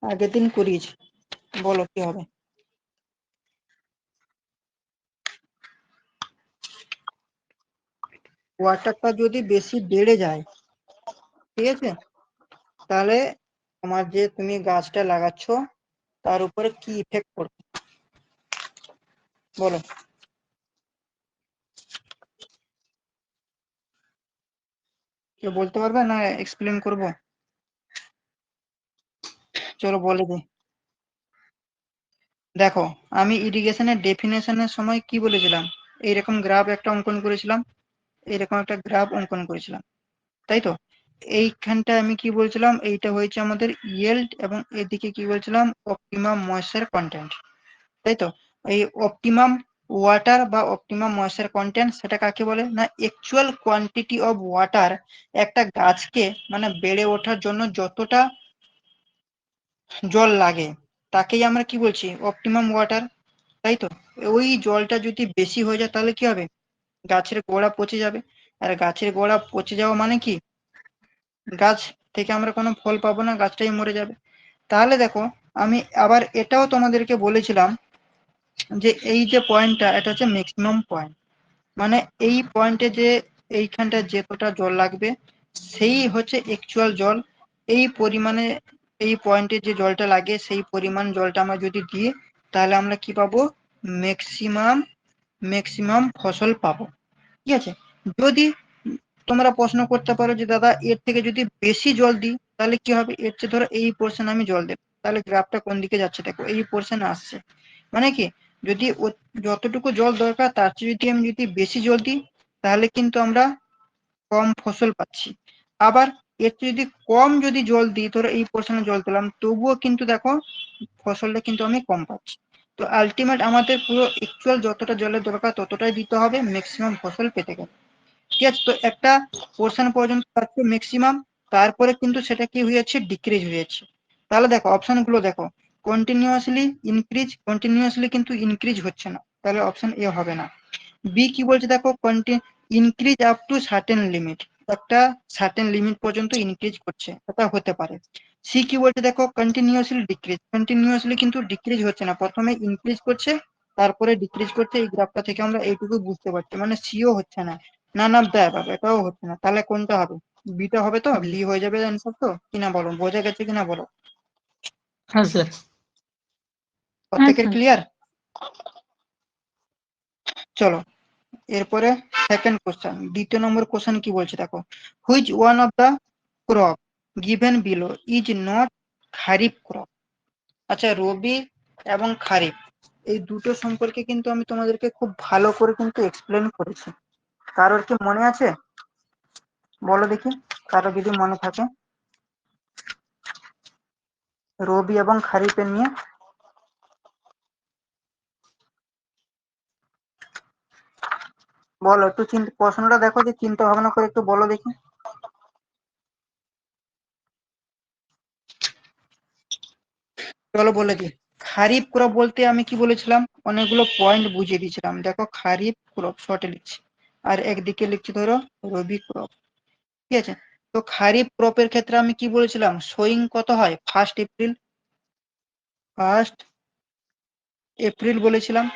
[SPEAKER 1] আগের দিন করিয়েছি, বলো কি হবে। ওয়াটারটা যদি বেশি বেড়ে যায়, ঠিক আছে, তাহলে তোমার যে তুমি গাছটা লাগাচ্ছ তার উপরে কি ইফেক্ট পড়বে বলো। কেউ বলতে পারবে না, এক্সপ্লেন করব? চলো বলে দিই। দেখো আমি ইরিগেশনের ডেফিনেশনের সময় কি বলেছিলাম, এইরকম গ্রাফ একটা অঙ্কন করেছিলাম, এইরকম একটা গ্রাফ অঙ্কন করেছিলাম, তাই তো। এইখানটা আমি কি বলছিলাম, এইটা হয়েছে আমাদের ইয়েল্ড, এবং এদিকে কি বলছিলাম, অপটিমাম ময়েশ্চার কন্টেন্ট, তাই তো। এই অপটিমাম ওয়াটার বা অপটিমাম ময়েশ্চার কন্টেন্ট সেটা কাকে বলে না, অ্যাকচুয়াল কোয়ান্টিটি অফ ওয়াটার একটা গাছকে মানে বেড়ে ওঠার জন্য যতটা জল লাগে তাকেই আমরা কি বলছি, অপটিমাম ওয়াটার, তাই তো। ওই জলটা যদি বেশি হয়ে যায় তাহলে কি হবে, গাছের গোড়া পচে যাবে, আর গাছের গোড়া পচে যাওয়া মানে কি, গাছ থেকে আমরা কোনো ফল পাবো না, গাছটাই মরে যাবে। তাহলে দেখো আমি আবার এটাও তোমাদেরকে বলেছিলাম যে এই যে পয়েন্টটা এটা হচ্ছে ম্যাক্সিমাম পয়েন্ট, মানে এই পয়েন্টে যে এইখানটা যতটা জল লাগবে সেই হচ্ছে অ্যাকচুয়াল জল, এই পরিমাণে এই পয়েন্টে যে জলটা লাগে সেই পরিমাণ জলটা আমরা যদি দিই তাহলে আমরা কি পাবো, ম্যাক্সিমাম ম্যাক্সিমাম ফসল পাবো। ঠিক আছে, যদি তোমরা প্রশ্ন করতে পারো যে দাদা এর থেকে যদি বেশি জল দিই তাহলে কি হবে, এর চেয়ে ধরো এই পোর্শন আমি জল দেবো, তাহলে গ্রাফটা কোন দিকে যাচ্ছে দেখো, এই পোর্শন আসছে, মানে কি যদি যতটুকু জল দরকার তার চেয়ে যদি আমি যদি বেশি জল দিই তাহলে কিন্তু আমরা কম ফসল পাচ্ছি। আবার এর চেয়ে যদি কম যদি জল দিই, ধরো এই পোর্শনে জল দিলাম তবুও কিন্তু দেখো ফসলটা কিন্তু আমি কম পাচ্ছি। তো আলটিমেট আমাদের পুরো অ্যাকচুয়াল যতটা জলের দরকার ততটাই দিতে হবে ম্যাক্সিমাম ফসল পেতে গেলে। ঠিক আছে, তো একটা পোর্শন পর্যন্ত পাচ্ছে ম্যাক্সিমাম, তারপরে কিন্তু সেটা কি হয়েছে, ডিক্রিজ হয়েছে। তাহলে দেখো অপশন গুলো দেখো, কন্টিনিউয়াসলি ইনক্রিজ, কন্টিনিউয়াসলি কিন্তু ইনক্রিজ হচ্ছে না, তাহলে অপশন এ হবে না। বি কি বলছে দেখো, increase up to certain limit, একটা সার্টেন লিমিট পর্যন্ত ইনক্রিজ করছে, এটা হতে পারে। সি কি বলছে দেখো, কন্টিনিউয়াসলি ডিক্রিজ, কন্টিনিউয়াসলি কিন্তু ডিক্রিজ হচ্ছে না, প্রথমে ইনক্রিজ করছে তারপরে ডিক্রিজ করছে। এই গ্রাফটা থেকে আমরা এইটুকু বুঝতে পারছি, মানে সিও হচ্ছে না, নান অফ দ্য অ্যাবাভ এটাও হচ্ছে না। তাহলে কোনটা হবে, বিটা হবে তো,
[SPEAKER 2] বি।
[SPEAKER 1] বি হয়ে যাবে অ্যান্সার তো, কিনা বলো, বোঝা গেছে কিনা বলো,
[SPEAKER 2] হ্যাঁ স্যার।
[SPEAKER 1] প্রত্যেকের
[SPEAKER 3] স্যার।
[SPEAKER 1] ক্লিয়ার? চলো এরপরে সেকেন্ড কোশ্চেন, দ্বিতীয় নম্বর কোশ্চেন কি বলছে দেখো, which one of the crop given below is not kharif crop. আচ্ছা, রবি এবং খারিফ এই দুটো সম্পর্কে কিন্তু আমি তোমাদেরকে খুব ভালো করে কিন্তু এক্সপ্লেন করেছি। কারোর কি মনে আছে বলো দেখি, কারো যদি মনে থাকে, রবি এবং খারিফের নিয়ে বলো একটু, প্রশ্নটা দেখো যে চিন্তা ভাবনা করে একটু বলো দেখি। চলো বলে দিই, খারিফ ক্রপ বলতে আমি কি বলেছিলাম, অনেকগুলো পয়েন্ট বুঝিয়ে দিয়েছিলাম। দেখো খারিফ ক্রপ শর্টে লিখছি, আর একদিকে লিখছি ধরো রবি ক্রপ, ঠিক আছে। তো খারিফ ক্রপের ক্ষেত্রে আমি কি বলেছিলাম, সোয়িং কত হয়, 1 এপ্রিল, 1 এপ্রিল বলেছিলাম।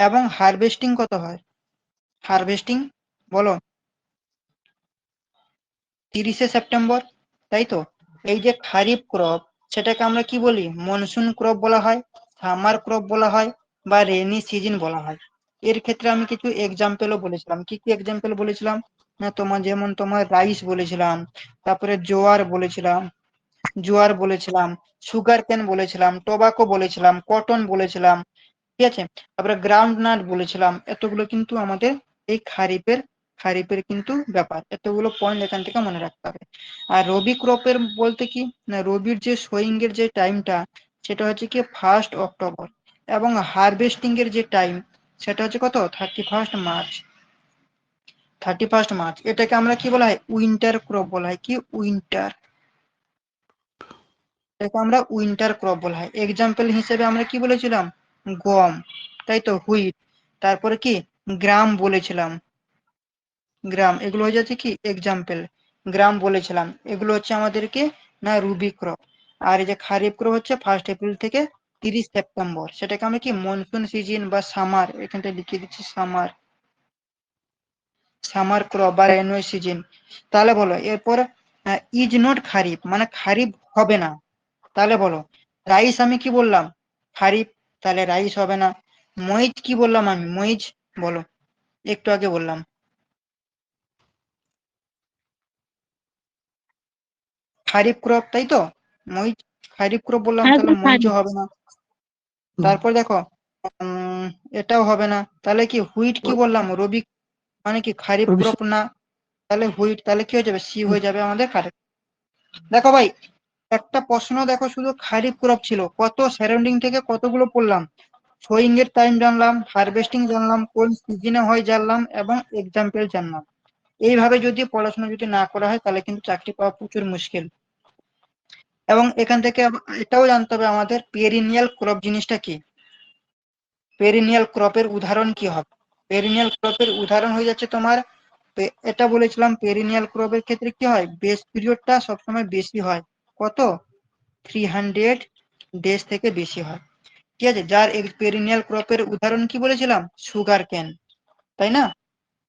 [SPEAKER 1] এবং হারভেস্টিং কত হয়, হারভেস্টিং বলো 30 সেপ্টেম্বর, তাই তো। এই যে খারিফ ক্রপ, সেটাকে আমরা কি বলি, মনসুন ক্রপ বলা হয়, সামার ক্রপ বলা হয়, বা রেনি সিজন বলা হয়। এর ক্ষেত্রে আমি কিছু এক্সাম্পলও বলেছিলাম, কি কি এক্সাম্পল বলেছিলাম না, তোমার যেমন তোমার রাইস বলেছিলাম, তারপরে জোয়ার বলেছিলাম, সুগার কেন বলেছিলাম, টোবাকো বলেছিলাম, কটন বলেছিলাম, ঠিক আছে। তারপরে গ্রাউন্ড নাট বলেছিলাম। এতগুলো কিন্তু আমাদের এই খারিফের কিন্তু ব্যাপার, এতগুলো পয়েন্ট এখান থেকে মনে রাখতে হবে। আর রবি ক্রপের বলতে কি না, রবির যে সোয়িং এর যে টাইমটা, সেটা হচ্ছে কি 1 অক্টোবর, এবং হারভেস্টিং এর যে টাইম সেটা হচ্ছে কত, 31 মার্চ। 31 মার্চ, এটাকে আমরা কি বলা হয়, উইন্টার ক্রপ বলা হয়, কি উইন্টার, এটাকে আমরা উইন্টার ক্রপ বলা হয়। এক্সাম্পল হিসেবে আমরা কি বলেছিলাম, গম, তাই তো, হুইট, তারপরে কি গ্রাম বলেছিলাম, গ্রাম, এগুলো হয়ে যাচ্ছে কি এক্সাম্পল, গ্রাম বলেছিলাম, এগুলো হচ্ছে আমাদেরকে না রবি ক্রপ। আর এই যে খারিফ ক্রপ হচ্ছে 1 এপ্রিল থেকে 30 সেপ্টেম্বর, সেটাকে আমরা কি মনসুন সিজন বা সামার, এখানটা লিখে দিচ্ছি সামার, সামার ক্রপ বা রেনওয়ে সিজন। তাহলে বলো এরপর, ইজ নট খারিফ মানে খারিফ হবে না। তাহলে বলো, রাইস আমি কি বললাম, খারিফ, তাহলে রাইস হবে না। মরিচ কি বললাম আমি, মরিচ বলো, একটু আগে বললাম খারিফ ক্রপ, তাই তো, মরিচ খারিফ ক্রপ বললাম,
[SPEAKER 3] হ্যাঁ
[SPEAKER 1] তাহলে
[SPEAKER 3] স্যার,
[SPEAKER 1] মরিচও
[SPEAKER 3] খারিফ।
[SPEAKER 1] হবে না। তারপর দেখো, এটাও হবে না। তাহলে কি হুইট কি বললাম, রবি মানে কি খারিফ
[SPEAKER 2] রবি
[SPEAKER 1] ক্রপ না, তাহলে হুইট, তাহলে কি হয়ে যাবে, সি হয়ে যাবে আমাদের কারেক্ট। দেখো ভাই, একটা প্রশ্ন দেখো, শুধু খারিফ ক্রপ ছিল, কত সারাউন্ডিং থেকে কতগুলো পড়লাম, সোয়িং এর টাইম জানলাম, হারভেস্টিং জানলাম, কোন সিজনে হয় জানলাম, এবং এক্সাম্পল জানলাম। এইভাবে যদি পড়াশোনা যদি না করা হয়, তাহলে কিন্তু চাকরি পাওয়া প্রচুর মুশকিল। এবং এখান থেকে এটাও জানতে হবে আমাদের, পেরিনিয়াল ক্রপ জিনিসটা কি, পেরিনিয়াল ক্রপের উদাহরণ কি হবে। পেরিনিয়াল ক্রপের উদাহরণ হয়ে যাচ্ছে তোমার, এটা বলেছিলাম পেরিনিয়াল ক্রপের ক্ষেত্রে কি হয়, বেস পিরিয়ডটা সবসময় বেশি হয়, কত, 300 ডেজ থেকে বেশি হয়, ঠিক আছে। যার পেরিনিয়াল ক্রপের উদাহরণ কি বলেছিলাম, সুগার কেন, তাই না।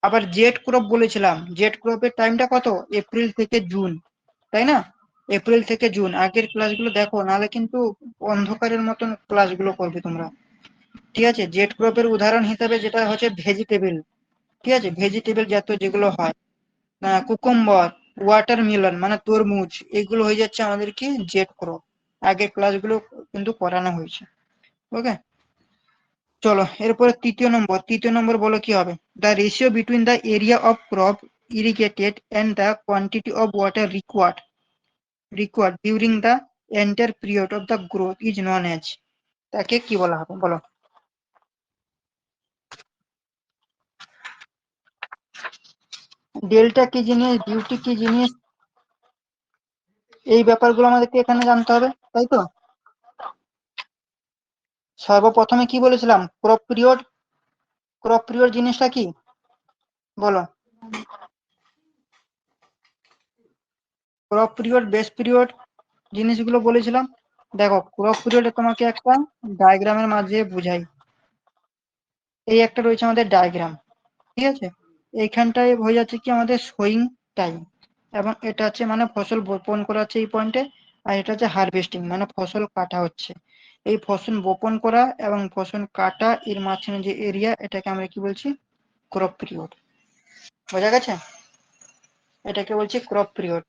[SPEAKER 1] আবার জেট ক্রপ বলেছিলাম, জেট ক্রপের টাইমটা কত, এপ্রিল থেকে জুন, তাই না। এপ্রিল থেকে জুন, আগের ক্লাসগুলো দেখো, নাহলে কিন্তু অন্ধকারের মতন ক্লাসগুলো করবে তোমরা, ঠিক আছে। জেট ক্রপের উদাহরণ হিসেবে যেটা হচ্ছে ভেজিটেবল, ঠিক আছে, ভেজিটেবল জাতীয় যেগুলো হয়, কুকুম্বর, ওয়াটারমেলন মানে তরমুজ, এগুলো হয়ে যাচ্ছে আমাদের কি জেট ক্রপ। আগের ক্লাসগুলো কিন্তু করানো হয়েছে, ওকে। চলো এরপরে তৃতীয় নম্বর বলো কি হবে, the ratio between the area of crop irrigated and the quantity of water required during the enter period of the growth is known as, তাকে কি বলা হবে বলো। ডেল্টা কি জিনিস, ডিউটি কি জিনিস, এই ব্যাপারগুলো আমাদেরকে এখানে জানতে হবে, তাই তো? সর্বপ্রথমে কি বলেছিলাম, ক্রপ পিরিয়ড। ক্রপ পিরিয়ড জিনিসটা কি বলো? ক্রপ পিরিয়ড, বেস পিরিয়ড জিনিসগুলো বলেছিলাম। দেখো, ক্রপ পিরিয়ডে তোমাকে একটা ডায়াগ্রামের মাঝে বুঝাই। এই একটা রয়েছে আমাদের ডায়াগ্রাম, ঠিক আছে? এইখানটায় হয়ে যাচ্ছে কি আমাদের সোয়িং টাইম, এবং এটা হচ্ছে মানে ফসল বপন করা হচ্ছে এই পয়েন্টে, আর এটা হচ্ছে হারভেস্টিং মানে ফসল কাটা হচ্ছে। এই ফসল বপন করা এবং ফসল কাটা এর মাঝখানে যে এরিয়া, এটাকে আমরা কি বলছি, ক্রপ পিরিয়ড। বোঝা গেছে? এটাকে বলছি ক্রপ পিরিয়ড,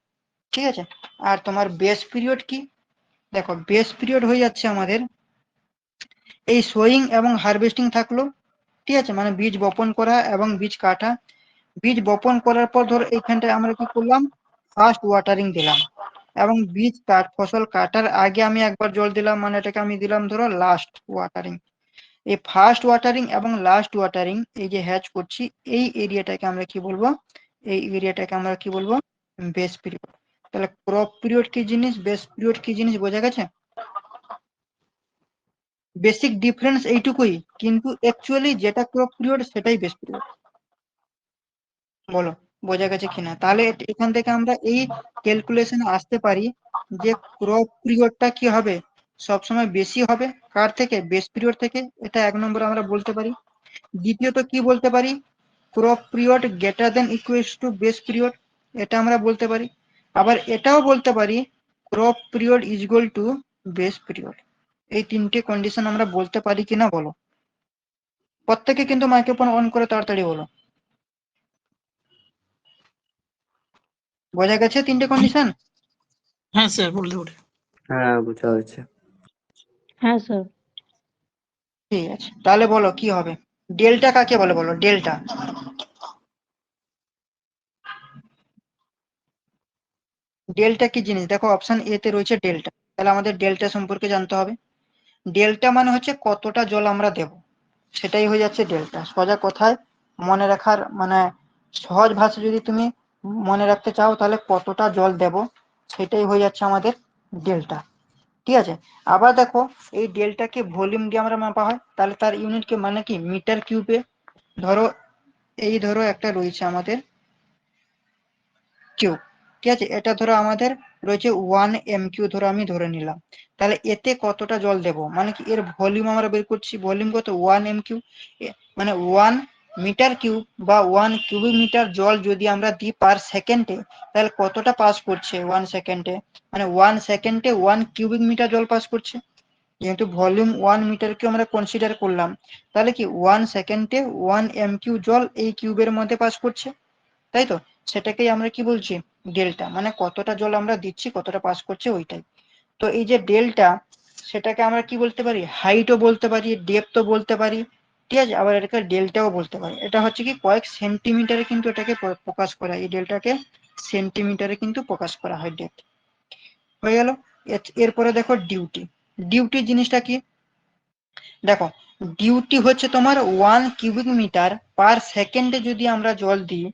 [SPEAKER 1] ঠিক আছে? আর তোমার বেস পিরিয়ড কি? দেখো, বেস পিরিয়ড হয়ে যাচ্ছে আমাদের এই সোয়িং এবং হারভেস্টিং থাকলো, ঠিক আছে, মানে বীজ বপন করা এবং বীজ কাটা। বীজ বপন করার পর ধরো এইখানটায় আমরা কি করলাম, ফার্স্ট ওয়াটারিং দিলাম, এবং বীজ ফসল কাটার আগে আমি একবার জল দিলাম, মানে এটাকে আমি দিলাম ধরো লাস্ট ওয়াটারিং। এই ফার্স্ট ওয়াটারিং এবং লাস্ট ওয়াটারিং, এই যে হ্যাচ করছি, এই এরিয়াটাকে আমরা কি বলবো, এই এরিয়াটাকে আমরা কি বলবো, বেস পিরিয়ড। তাহলে ক্রপ পিরিয়ড কি জিনিস, বেস পিরিয়ড কি জিনিস, বোঝা গেছে? বেসিক ডিফারেন্স এইটুকুই, কিন্তু অ্যাকচুয়ালি যেটা ক্রপ পিরিয়ড সেটাই বেস পিরিয়ড। বলো, বোঝা গেছে কিনা? তাহলে এখান থেকে আমরা এই ক্যালকুলেশনে আসতে পারি যে ক্রপ পিরিয়ডটা কি হবে, সবসময় বেশি হবে কার থেকে, বেস পিরিয়ড থেকে। এটা এক নম্বর আমরা বলতে পারি। দ্বিতীয়ত কি বলতে পারি, crop period greater than equals to base period, এটা আমরা বলতে পারি। আবার এটাও বলতে পারি crop period is equal two base period. এই তিনটে কন্ডিশন আমরা বলতে পারি কিনা বলো? প্রত্যেকে কিন্তু মাইক্রোফোন অন করে তাড়াতাড়ি বলো। বোঝা গেছে তিনটে কন্ডিশন?
[SPEAKER 2] হ্যাঁ স্যার, বলতে পারি।
[SPEAKER 4] হ্যাঁ, বোঝা হয়েছে।
[SPEAKER 3] হ্যাঁ স্যার।
[SPEAKER 1] ঠিক আছে, তাহলে বলো কি হবে। ডেল্টা কাকে বলে বলো, ডেল্টা? ডেল্টা কি জিনিস? দেখো, অপশন এ তে রয়েছে ডেল্টা। তাহলে আমাদের ডেল্টা সম্পর্কে জানতে হবে। ডেল্টা মানে হচ্ছে কতটা জল আমরা দেব, সেটাই হয়ে যাচ্ছে ডেল্টা। সোজা কথায় মনে রাখার মানে সহজ ভাষা যদি তুমি মনে রাখতে চাও, তাহলে কতটা জল দেব সেটাই হয়ে যাচ্ছে আমাদের ডেল্টা, ঠিক আছে? আবার দেখো, এই ডেল্টাকে ভলিউম দিয়ে আমরা মাপা হয়, তাহলে তার ইউনিটকে মানে কি, মিটার কিউবে। ধরো, এই ধরো একটা রয়েছে আমাদের কিউব, ঠিক আছে, এটা ধরো আমাদের রয়েছে 1 MQ, ধরো আমি ধরে নিলাম। তাহলে এতে কতটা জল দেব, মানে কি এর ভলিউম আমরা বের করছি, ভলিউম কত, 1 MQ। মানে 1 মিটার কিউব বা 1 কিউবিক মিটার জল যদি আমরা দিই পার সেকেন্ডে, তাহলে কতটা পাস করছে 1 সেকেন্ডে, মানে 1 সেকেন্ডে 1 কিউবিক মিটার জল পাস করছে। যেহেতু ভলিউম 1 মিটারকে আমরা কনসিডার করলাম, তাহলে কি 1 সেকেন্ডে 1 MQ জল এই কিউবের মধ্যে পাস করছে, তাই তো? সেটাকেই আমরা কি বলছি, ডেল্টা, মানে কতটা জল আমরা দিচ্ছি, কতটা পাস করছে ওইটাই। তো এই যে ডেল্টা, সেটাকে আমরা কি বলতে পারি, হাইটও বলতে পারি, ডেপথও বলতে পারি, ঠিক আছে? আবার এটাকে ডেল্টাও বলতে পারি। এটা হচ্ছে কি কয়েক সেন্টিমিটারে কিন্তু এটাকে প্রকাশ করা হয়, এই ডেল্টাকে সেন্টিমিটারে কিন্তু প্রকাশ করা হয়, ডেপথ। হয়ে গেল। এরপরে দেখো ডিউটি। ডিউটি জিনিসটা কি? দেখো, ডিউটি হচ্ছে তোমার 1 কিউবিক মিটার পার সেকেন্ডে যদি আমরা জল দিই,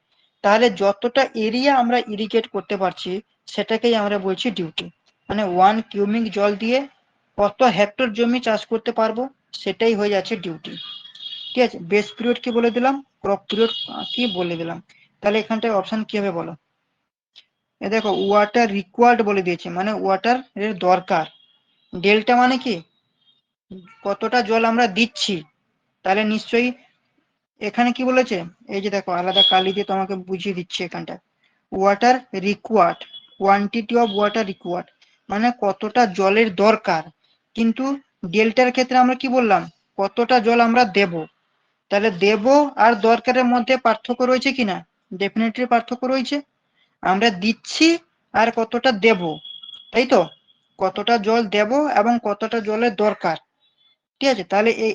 [SPEAKER 1] তাহলে যতটা এরিয়া আমরা ইরিগেট করতে পারছি সেটাকেই আমরা বলছি ডিউটি। মানে 1 কিউবিক জল দিয়ে কত হেক্টর জমি চাষ করতে পারবো, সেটাই হয়ে যাচ্ছে ডিউটি, ঠিক আছে? বেস পিরিয়ড কি বলে দিলাম, ক্রপ পিরিয়ড কি বলে দিলাম। তাহলে এখানটায় অপশন কি হবে বলো? এ দেখো, ওয়াটার রিকোয়ার্ড বলে দিয়েছে, মানে ওয়াটার এর দরকার। ডেল্টা মানে কি, কতটা জল আমরা দিচ্ছি। তাহলে নিশ্চয়ই এখানে কি বলেছে, এই যে দেখো আলাদা কালি দিয়ে তোমাকে বুঝিয়ে দিচ্ছি এখানটা, water required, quantity of water required, মানে কতটা জলের দরকার। কিন্তু ডেল্টার ক্ষেত্রে আমরা কি বললাম, কতটা জল আমরা দেব। তাহলে দেব আর দরকারের মধ্যে পার্থক্য রয়েছে কিনা, ডেফিনেটলি পার্থক্য রয়েছে। আমরা দিচ্ছি আর কতটা দেব, তাই তো? কতটা জল দেব এবং কতটা জলের দরকার, ঠিক আছে? তাহলে এই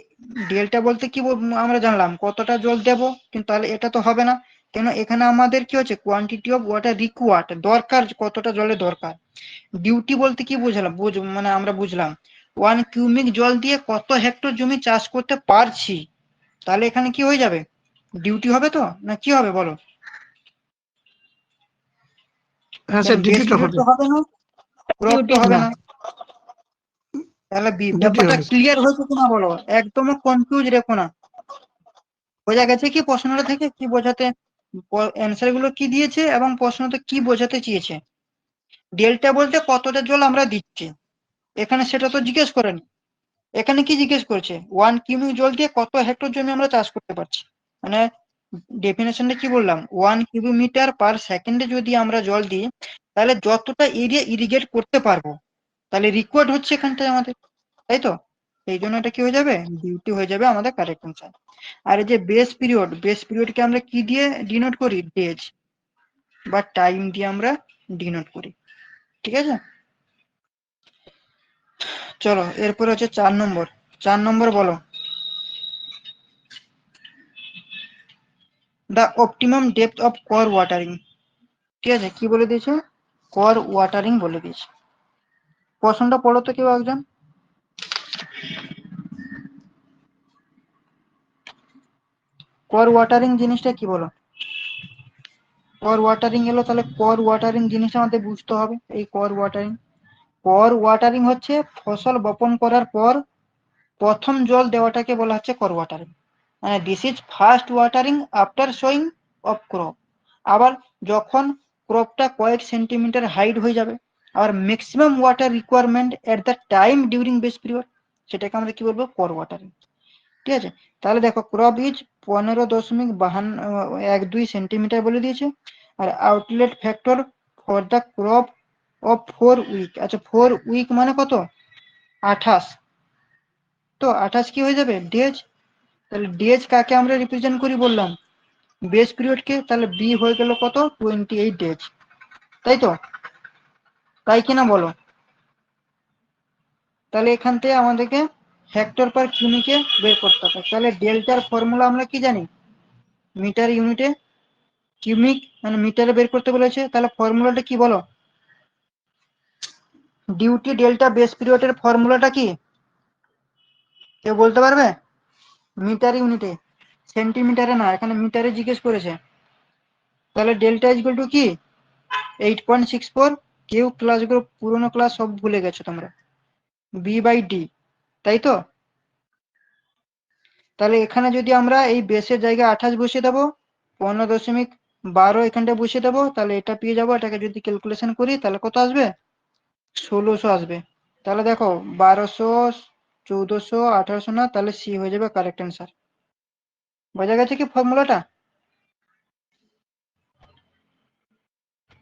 [SPEAKER 1] ডেল্টা বলতে কি আমরা জানলাম কতটা জল দেব, কিন্তু তাহলে এটা তো হবে না, কেন এখানে আমাদের কি হচ্ছে, কোয়ান্টিটি অফ ওয়াটার রিকোয়ার্ড, দরকার, কতটা জলের দরকার। ডিউটি বলতে কি বুঝলাম, মানে আমরা বুঝলাম 1 কিউবিক জল দিয়ে কত হেক্টর জমি চাষ করতে পারছি। তাহলে এখানে কি হয়ে যাবে, ডিউটি হবে তো, না কি হবে বলো?
[SPEAKER 2] হ্যাঁ স্যার,
[SPEAKER 1] বেস
[SPEAKER 2] ডিউটিটা
[SPEAKER 1] পিরিয়ড
[SPEAKER 2] হবে।
[SPEAKER 1] তো হবে না, ক্রপ তো
[SPEAKER 3] ডিউটি
[SPEAKER 1] হবে
[SPEAKER 2] না,
[SPEAKER 1] না, তাহলে বি।
[SPEAKER 2] দুটি
[SPEAKER 1] ব্যাপারটা
[SPEAKER 2] হবে।
[SPEAKER 1] ক্লিয়ার হয়েছে কিনা বলো, একদম কনফিউজ রেখো না। বোঝা গেছে কি প্রশ্নটা থেকে কি বোঝাতে, অ্যান্সার গুলো কি দিয়েছে এবং প্রশ্নতে কি বোঝাতে চেয়েছে। ডেল্টা বলতে কতটা জল আমরা দিচ্ছি, এখানে সেটা তো জিজ্ঞেস করেনি। এখানে কি জিজ্ঞেস করছে, 1 কিউবিক জল দিয়ে কত হেক্টর জমি আমরা চাষ করতে পারছি। মানে ডেফিনেশনটা কি বললাম, 1 কিউবিক মিটার/সেকেন্ডে যদি আমরা জল দিই, তাহলে যতটা এরিয়া ইরিগেট করতে পারবো, তাহলে রিকোয়ার্ড হচ্ছে এখানটায় আমাদের, তাই তো। এই জন্য এটা কি হয়ে যাবে, ডিউটি হয়ে যাবে আমাদের কারেক্ট অ্যান্সার। আর এই যে বেস পিরিয়ডকে আমরা কি দিয়ে ডিনোট করি, ডেজ বা টাইম দিয়ে আমরা ডিনোট করি। ঠিক আছে, চলো এরপর হচ্ছে 4 নম্বর। 4 নম্বর বলো, the optimum depth of core watering. ঠিক আছে, কি বলে দিয়েছে, কোর ওয়াটারিং বলে দিয়েছে। প্রশ্নটা পড়ো তো কেউ একজন। কোর ওয়াটারিং জিনিসটা কি বলো। কোর ওয়াটারিং এলো, তাহলে কোর ওয়াটারিং জিনিসটা আমাদের বুঝতে হবে। এই কোর ওয়াটারিং হচ্ছে ফসল বপন করার পর প্রথম জল দেওয়াটাকে বলা হচ্ছে কোর ওয়াটারিং। মানে this is first watering after sewing of crop. আবার যখন ক্রপটা কয়েক সেন্টিমিটার হাইট হয়ে যাবে, আবার maximum water requirement at the time during base period, সেটাকে আমরা কি বলবো, কোর ওয়াটারিং। ঠিক আছে, তাহলে দেখো ক্রপ ইজ 15.12 সেন্টিমিটার বলে দিয়েছে। আর outlet factor for the crop of 4 week. আচ্ছা 4 উইক মানে কত, 28। তো 28 কি হয়ে যাবে, ডেজ। তাহলে ডেজ কাকে আমরা রিপ্রেজেন্ট করি বললাম, বেস পিরিয়ডকে। তাহলে বি হয়ে গেল কত, 28 ডেজ। তাই তো, তাই কিনা বলো। তাহলে এখান থেকে আমাদেরকে হেক্টর পার কিউমিকে বের করতে হবে। তাহলে ডেল্টার ফর্মুলা আমরা কি জানি, মিটার ইউনিটে কিউমিক মানে মিটারে বের করতে বলেছে। তাহলে ফর্মুলাটা কি বলো, ডিউটি ডেল্টা বেস পিরিয়ডের ফর্মুলাটা কি, কেউ বলতে পারবে। মিটার ইউনিটে, সেন্টিমিটারে না, এখানে মিটারে জিজ্ঞেস করেছে। তাহলে ডেল্টা ইকুয়াল টু কি, 8.64। কেউ ক্লাসগুলো পুরোনো ক্লাস সব ভুলে গেছো তোমরা, বি/ডি, তাই তো। তাহলে এখানে যদি আমরা এই বেসের জায়গায় 28 বসিয়ে দেবো, 15.12 এখানটা বসিয়ে দেবো, তাহলে এটা পেয়ে যাবো। এটাকে যদি ক্যালকুলেশন করি তাহলে কত আসবে, 1600 আসবে। তাহলে দেখো 1200, 1400, 1800 না, তাহলে সি হয়ে যাবে কারেক্ট অ্যান্সার। বোঝা গেছে কি ফর্মুলাটা,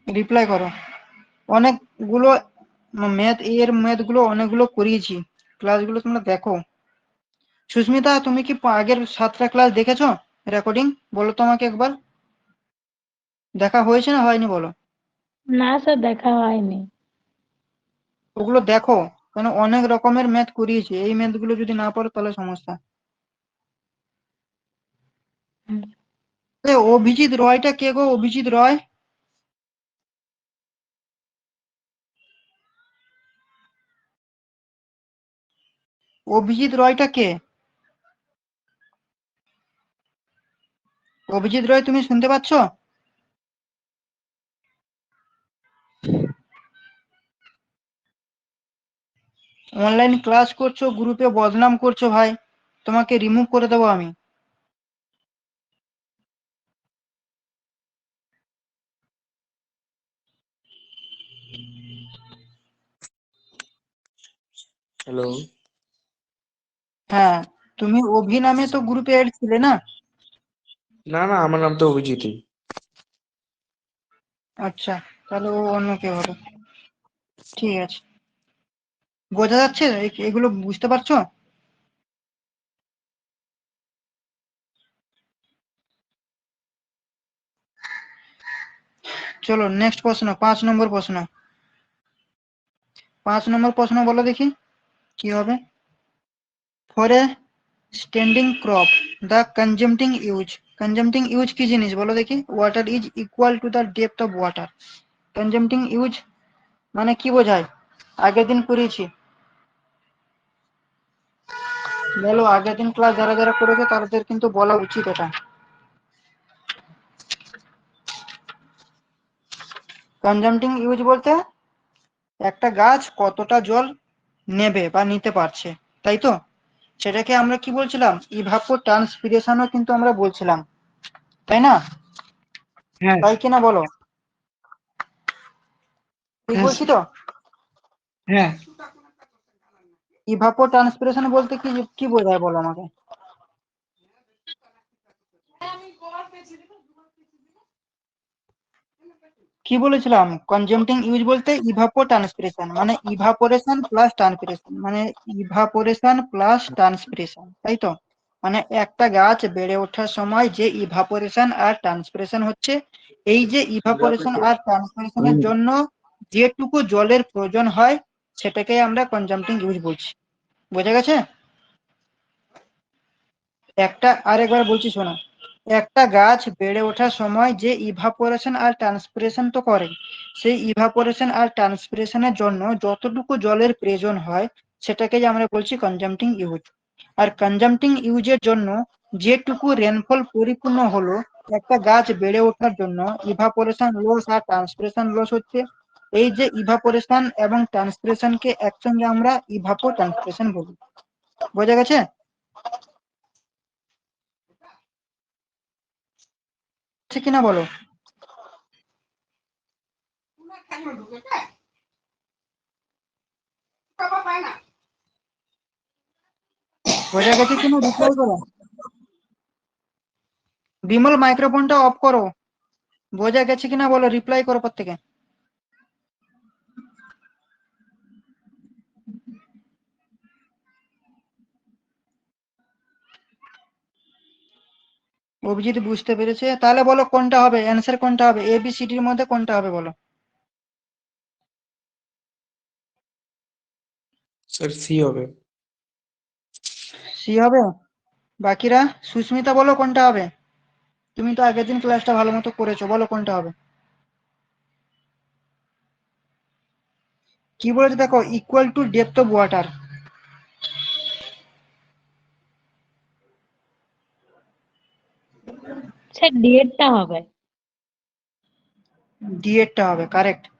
[SPEAKER 1] রিপ্লাই করো। অনেকগুলো ম্যাথ গুলো অনেকগুলো করিয়েছি, ক্লাসগুলো তোমরা দেখো। সুস্মিতা, তুমি কি আগের 7টা ক্লাস দেখেছো রেকর্ডিং, বলো তো আমাকে একবার, দেখা হয়েছে না হয়নি বলো।
[SPEAKER 3] না স্যার, দেখা হয়নি।
[SPEAKER 1] ওগুলো দেখো, কেন অনেক রকমের ম্যাথ করিয়েছি, এই ম্যাথ গুলো যদি না পারো তাহলে সমস্যা।
[SPEAKER 3] হুম।
[SPEAKER 1] অভিজিৎ রয়টা কে গো, অভিজিৎ রয়। অভিজিৎ রয়টা কে, অভিজিৎ রয় তুমি শুনতে পাচ্ছ। অনলাইন ক্লাস করছো, গ্রুপে বদনাম করছো ভাই, তোমাকে রিমুভ করে দেবো আমি।
[SPEAKER 4] হ্যালো।
[SPEAKER 1] হ্যাঁ, তুমি অভি নামে তো গ্রুপে এড ছিলে না।
[SPEAKER 4] না না, আমার নাম তো অভিজিৎই।
[SPEAKER 1] আচ্ছা, তাহলে ও অন্য কেউ হবে। ঠিক আছে, বোঝা যাচ্ছে এগুলো বুঝতে পারছো। চলো নেক্সট প্রশ্ন, 5 নম্বর প্রশ্ন। 5 নম্বর প্রশ্ন বলো দেখি কি হবে। For a standing crop the consumptive use কি জিনিস বলো দেখি, water is equal to the depth of water. Consumptive use মানে কি বোঝায়, আগের দিন করিয়েছি, বলো আগের দিন ক্লাস যারা যারা করেছে তাদের কিন্তু বলা উচিত এটা। কনজাম্পটিং ইউজ বলতে একটা গাছ কতটা জল নেবে বা নিতে পারছে, তাই তো? সেটাকে আমরা কি বলছিলাম, ইভাপোট্রান্সপিরেশনও কিন্তু আমরা বলছিলাম, তাই না?
[SPEAKER 2] হ্যাঁ
[SPEAKER 1] তাই কিনা বলো, ঠিক
[SPEAKER 2] হ্যাঁ
[SPEAKER 1] বলছি
[SPEAKER 2] স্যার
[SPEAKER 1] তো?
[SPEAKER 2] হ্যাঁ
[SPEAKER 1] ইভাপোট্রান্সপিরেশন বলতে কি কি বোঝায় বলো আমাকে? কি বলেছিলাম, কনজাম্পটিং ইউজ বলতে ইভাপোট্রান্সপিরেশন মানে ইভাপোরেশন প্লাস ট্রান্সপিরেশন, মানে ইভাপোরেশন প্লাস ট্রান্সপিরেশন, তাই তো? মানে একটা গাছ বেড়ে ওঠার সময় যে ইভাপোরেশন আর ট্রান্সপিরেশন হচ্ছে, এই যে ইভাপোরেশন আর ট্রান্সপিরেশনের জন্য যেটুকু জলের প্রয়োজন হয় সেটাকে আমরা কনজাম্পটিং ইউজ বলছি। বোঝা গেছে? আরেকবার বলছি শোনো, একটা গাছ বেড়ে ওঠার সময় যে ইভাপোরেশন আর ট্রান্সপিরেশন তো করে, সেই ইভাপোরেশন আর ট্রান্সপিরেশনের জন্য যতটুকু জলের প্রয়োজন হয় সেটাকে আমরা বলছি কনজাম্পটিং ইউজ। আর কনজাম্পটিং ইউজের জন্য যেটুকু রেনফল পরিপূর্ণ হলো, একটা গাছ বেড়ে ওঠার জন্য ইভাপোরেশন লস আর ট্রান্সপিরেশন লস হচ্ছে, এই যে ইভাপোরেশন এবং ট্রান্সপিরেশনকে একসঙ্গে আমরা ইভাপো ট্রান্সপিরেশন বলি। বোঝা গেছে? ঠিক কিনা বলো? বোঝা গেছে কিনা রিপ্লাই করো। বিমল মাইক্রোফোনটা অফ করো। বোঝা গেছে কিনা বলো, রিপ্লাই করো প্রত্যেকে। অভিজিৎ বুঝতে পেরেছে, তাহলে বলো কোনটা হবে, অ্যান্সার কোনটা হবে, এ বি সি ডির মধ্যে কোনটা হবে বলো।
[SPEAKER 4] স্যার সি হবে।
[SPEAKER 1] সি হবে? বাকিরা? সুস্মিতা বলো কোনটা হবে, তুমি তো আগের দিন ক্লাসটা ভালো মতো করেছো, বলো কোনটা হবে। কি বলেছে দেখো, equal to depth of water.
[SPEAKER 3] Sir ডিএডটা হবে।
[SPEAKER 1] ডি এরটা হবে, কারেক্ট।
[SPEAKER 2] হ্যাঁ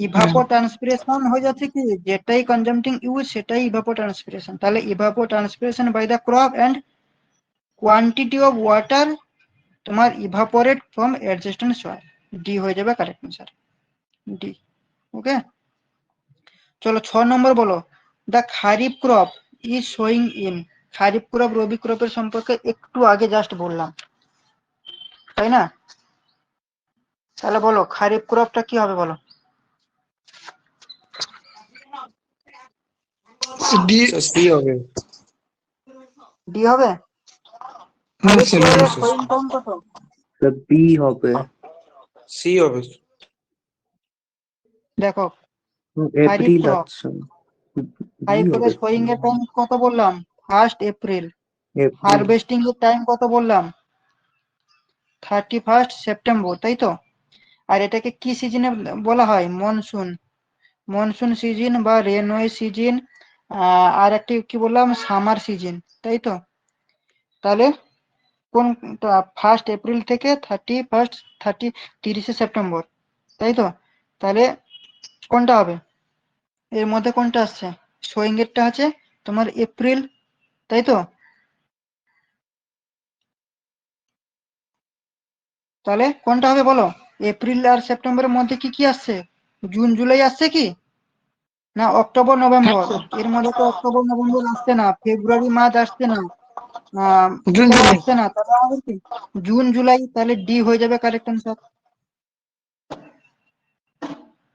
[SPEAKER 1] ইভাপো ট্রান্সপিরেশন হয়ে যাচ্ছে কি, যেটাই কনজাম্পটিং ইউজ সেটাই ইভাপো ট্রান্সপিরেশন, তাহলে evapotranspiration by the crop and quantity of water তোমার evaporate from adjacent soil. D হয়ে যাবে কারেক্ট অ্যান্সার, ডি। ওকে, চলো 6 নম্বর বলো, the kharif crop is sowing in. Kharif crop rabi ক্রপের সম্পর্কে একটু আগে জাস্ট বললাম, তাই না? তাহলে বলো খারিফ ক্রপটা কি হবে বলো।
[SPEAKER 2] ডি।
[SPEAKER 4] স্যার সি হবে।
[SPEAKER 1] ডি হবে?
[SPEAKER 2] হ্যাঁ
[SPEAKER 1] খারিফ
[SPEAKER 2] স্যার
[SPEAKER 1] ক্রপের শোয়িং টাইম কত?
[SPEAKER 5] বি হবে।
[SPEAKER 4] সি হবে।
[SPEAKER 1] দেখো, খারিফ
[SPEAKER 5] এপ্রিল
[SPEAKER 1] ক্রপ,
[SPEAKER 5] আচ্ছা, বি
[SPEAKER 1] খারিফ
[SPEAKER 5] হবে।
[SPEAKER 1] ক্রপের শোয়িং এর টাইম কত বললাম? 1 এপ্রিল।
[SPEAKER 5] এপ্রিল।
[SPEAKER 1] হারভেস্টিং এর টাইম কত বললাম? 31 সেপ্টেম্বর, তাই তো? আর এটাকে কি সিজনে বলা হয়? মনসুন। মনসুন সিজন বা রেনওয়ে সিজন, আর একটি কি বললাম, সামার সিজন, তাই তো? তাহলে কোন, 1 এপ্রিল থেকে 30 সেপ্টেম্বর, তাই তো? তাহলে কোনটা হবে এর মধ্যে, কোনটা আসছে? শোয়িং এরটা আছে তোমার এপ্রিল, তাই তো? তাহলে কোনটা হবে বলো, এপ্রিল আর সেপ্টেম্বরের মধ্যে কি কি আসছে? জুন জুলাই আসছে কি, না অক্টোবর
[SPEAKER 2] হ্যাঁ
[SPEAKER 1] নভেম্বর?
[SPEAKER 2] স্যার
[SPEAKER 1] এর মধ্যে তো অক্টোবর নভেম্বর আসছে না, ফেব্রুয়ারি মার্চ আসছে না,
[SPEAKER 2] জুন
[SPEAKER 1] এটাও
[SPEAKER 2] জুলাই।
[SPEAKER 1] আসছে না, তাহলে আমাদের কি জুন জুলাই, তাহলে ডি হয়ে যাবে কারেক্ট অ্যান্সার,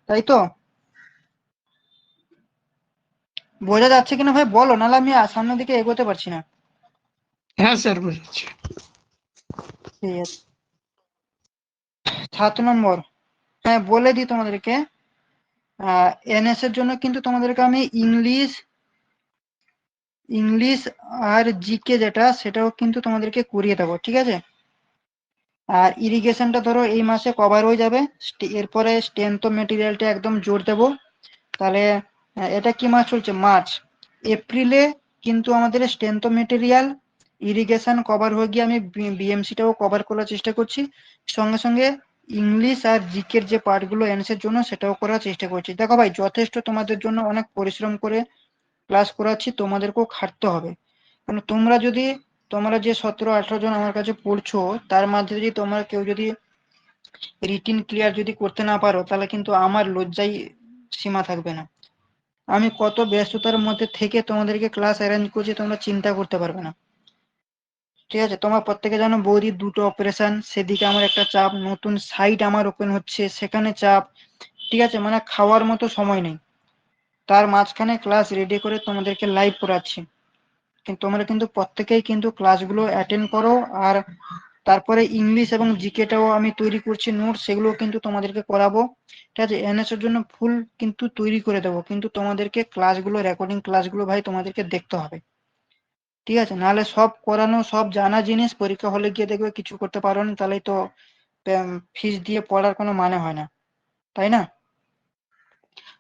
[SPEAKER 1] তাই তো? বোঝা যাচ্ছে কিনা ভাই বলো, নাহলে আমি সামনের দিকে এগোতে পারছি না।
[SPEAKER 2] হ্যাঁ স্যার বুঝেছি।
[SPEAKER 1] ঠিক আছে, 7 নম্বর। হ্যাঁ বলে দিই তোমাদেরকে, এনএস এর জন্য কিন্তু তোমাদেরকে আমি ইংলিশ ইংলিশ আর জিকে যেটা সেটাও কিন্তু তোমাদেরকে করিয়ে দেবো, ঠিক আছে? আর ইরিগেশনটা ধরো এই মাসে কভার হয়ে যাবে, এরপরে স্ট্রেংথ অফ মেটেরিয়ালটা একদম জোর দেবো। তাহলে এটা কি মাস চলছে? মার্চ। এপ্রিলে কিন্তু আমাদের strength of material, irrigation cover হয়ে গিয়ে আমি বিএমসিটাও কভার করার চেষ্টা করছি। সঙ্গে সঙ্গে ইংলিশ আর জিকের যে পার্টগুলো এনএসের জন্য সেটাও করার চেষ্টা করছি। দেখো ভাই, যথেষ্ট তোমাদের জন্য অনেক পরিশ্রম করে ক্লাস করাচ্ছি, তোমাদেরকেও খাটতে হবে। কারণ তোমরা যে 17-18 জন আমার কাছে পড়ছো, তার মধ্যে যদি তোমরা কেউ যদি রিটিন ক্লিয়ার যদি করতে না পারো, তাহলে কিন্তু আমার লজ্জায় সীমা থাকবে না। আমি কত ব্যস্ততার মধ্যে থেকে তোমাদেরকে ক্লাস অ্যারেঞ্জ করছি, তোমরা চিন্তা করতে পারবে না। ঠিক আছে, তোমরা প্রত্যেকে জানো বৌদির 2টো অপারেশন, সেদিকে আমার একটা চাপ, নতুন সাইট আমার ওপেন হচ্ছে সেখানে চাপ। ঠিক আছে, মানে খাওয়ার মতো সময় নেই। তার মাঝখানে ক্লাস রেডি করে তোমাদেরকে লাইভ করাচ্ছি, কিন্তু তোমরা কিন্তু প্রত্যেকেই কিন্তু ক্লাসগুলো অ্যাটেন্ড করো। আর তারপরে ইংলিশ এবং জিকেটাও আমি তৈরি করছি নোট, সেগুলো কিন্তু তোমাদেরকে করাবো। ঠিক আছে, এনএস এর জন্য ফুল কিন্তু তৈরি করে দেবো, কিন্তু তোমাদেরকে ক্লাসগুলো, রেকর্ডিং ক্লাসগুলো ভাই তোমাদেরকে দেখতে হবে। ঠিক আছে, নাহলে সব করানো সব জানা জিনিস পরীক্ষা হলে গিয়ে দেখবে কিছু করতে পারো না, তাহলে তো ফিস দিয়ে পড়ার কোনো মানে হয় না, তাই না?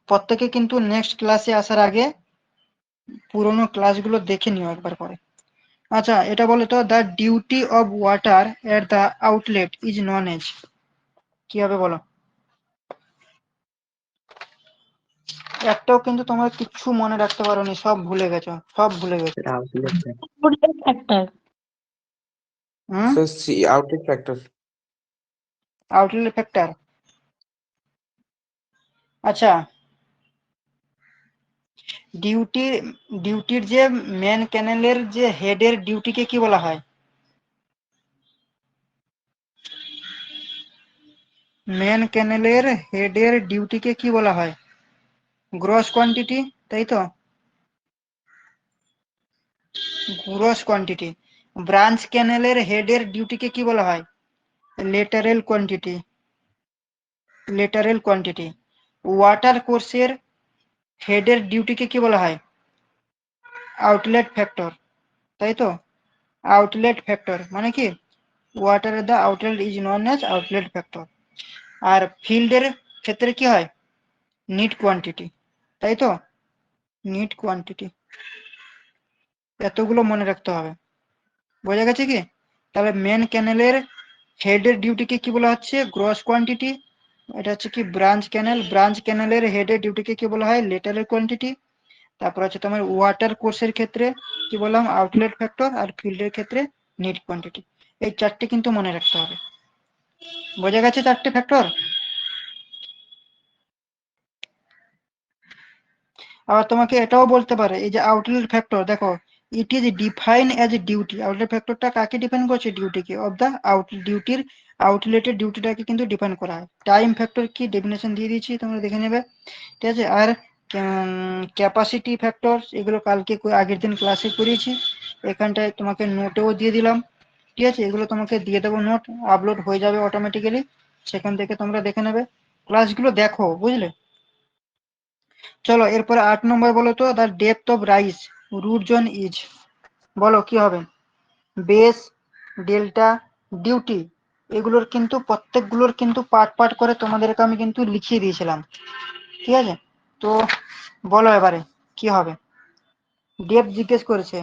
[SPEAKER 1] প্রত্যেকে কিন্তু নেক্সট ক্লাসে আসার আগে পুরোনো ক্লাসগুলো দেখে নিও একবার করে। আচ্ছা, এটা বলো তো, the duty of water at the outlet is known age, কি হবে বলো? একটাও কিন্তু তোমরা কিচ্ছু মনে রাখতে পারোনি, সব ভুলে গেছো, সব ভুলে গেছো।
[SPEAKER 5] Sir, outlet factor.
[SPEAKER 3] Outlet factor.
[SPEAKER 1] হুম,
[SPEAKER 4] Sir, C outlet factor.
[SPEAKER 1] Outlet factor. আচ্ছা, ডিউটির যে মেন ক্যানেলের যে হেডের ডিউটিকে কি বলা হয়? মেন ক্যানেলের হেডের ডিউটিকে কি বলা হয়? গ্রস কোয়ান্টিটি, তাই তো? Gross quantity. ব্রাঞ্চ ক্যানেলের হেডের ডিউটিকে কি বলা হয়? Lateral quantity, lateral quantity. Water কোর্সের হেডের ডিউটিকে কি বলা হয়? আউটলেট ফ্যাক্টর, তাই তো? আউটলেট ফ্যাক্টর মানে কি, water the outlet is known as outlet factor. আর ফিল্ডের ক্ষেত্রে কি হয়? নিট কোয়ান্টিটি, তাই তো? Net quantity. এতগুলো মনে রাখতে হবে, বোঝা গেছে কি? তাহলে মেন ক্যানেলের হেডের ডিউটিকে কি বলা হচ্ছে? Gross quantity. এটা হচ্ছে কি ব্রাঞ্চ ক্যানেলের হেডের ডিউটিকে কি বলা হয়? Lateral quantity. তারপর হচ্ছে তোমার ওয়াটার কোর্সের ক্ষেত্রে কি বললাম? Outlet factor. আর ফিল্ডের ক্ষেত্রে নিট কোয়ান্টিটি। এই চারটে কিন্তু মনে রাখতে হবে, বোঝা গেছে? চারটে ফ্যাক্টর। আবার তোমাকে এটাও বলতে পারে, এই যে আউটলেট ফ্যাক্টর, দেখো, it is define as a duty. Outlet ফ্যাক্টরটা কাকে ডিফাইন করছে? ডিউটিকে, অফ দা ডিউটির, আউটলেটের ডিউটিটাকে কিন্তু ডিফাইন করা হয়। টাইম ফ্যাক্টর কি ডেফিনেশন দিয়ে দিয়েছি, তোমরা দেখে নেবে। ঠিক আছে, আর ক্যাপাসিটি ফ্যাক্টর, এগুলো কালকে আগের দিন ক্লাসে করিয়েছি, এখানটায় তোমাকে নোটেও দিয়ে দিলাম। ঠিক আছে, এগুলো তোমাকে দিয়ে দেবো, নোট আপলোড হয়ে যাবে অটোমেটিক্যালি, সেখান থেকে তোমরা দেখে নেবে। ক্লাসগুলো দেখো, বুঝলে? চলো এরপরে 8 নম্বর বলো তো, the depth of rice root zone is, বলো কি হবে? বেস, ডেল্টা, ডিউটি, এগুলোর কিন্তু প্রত্যেকগুলোর কিন্তু পার্ট পার্ট করে তোমাদেরকে আমি কিন্তু লিখিয়ে দিয়েছিলাম। ঠিক আছে, তো বলো এবারে কি হবে? ডেপথ জিজ্ঞেস করেছে,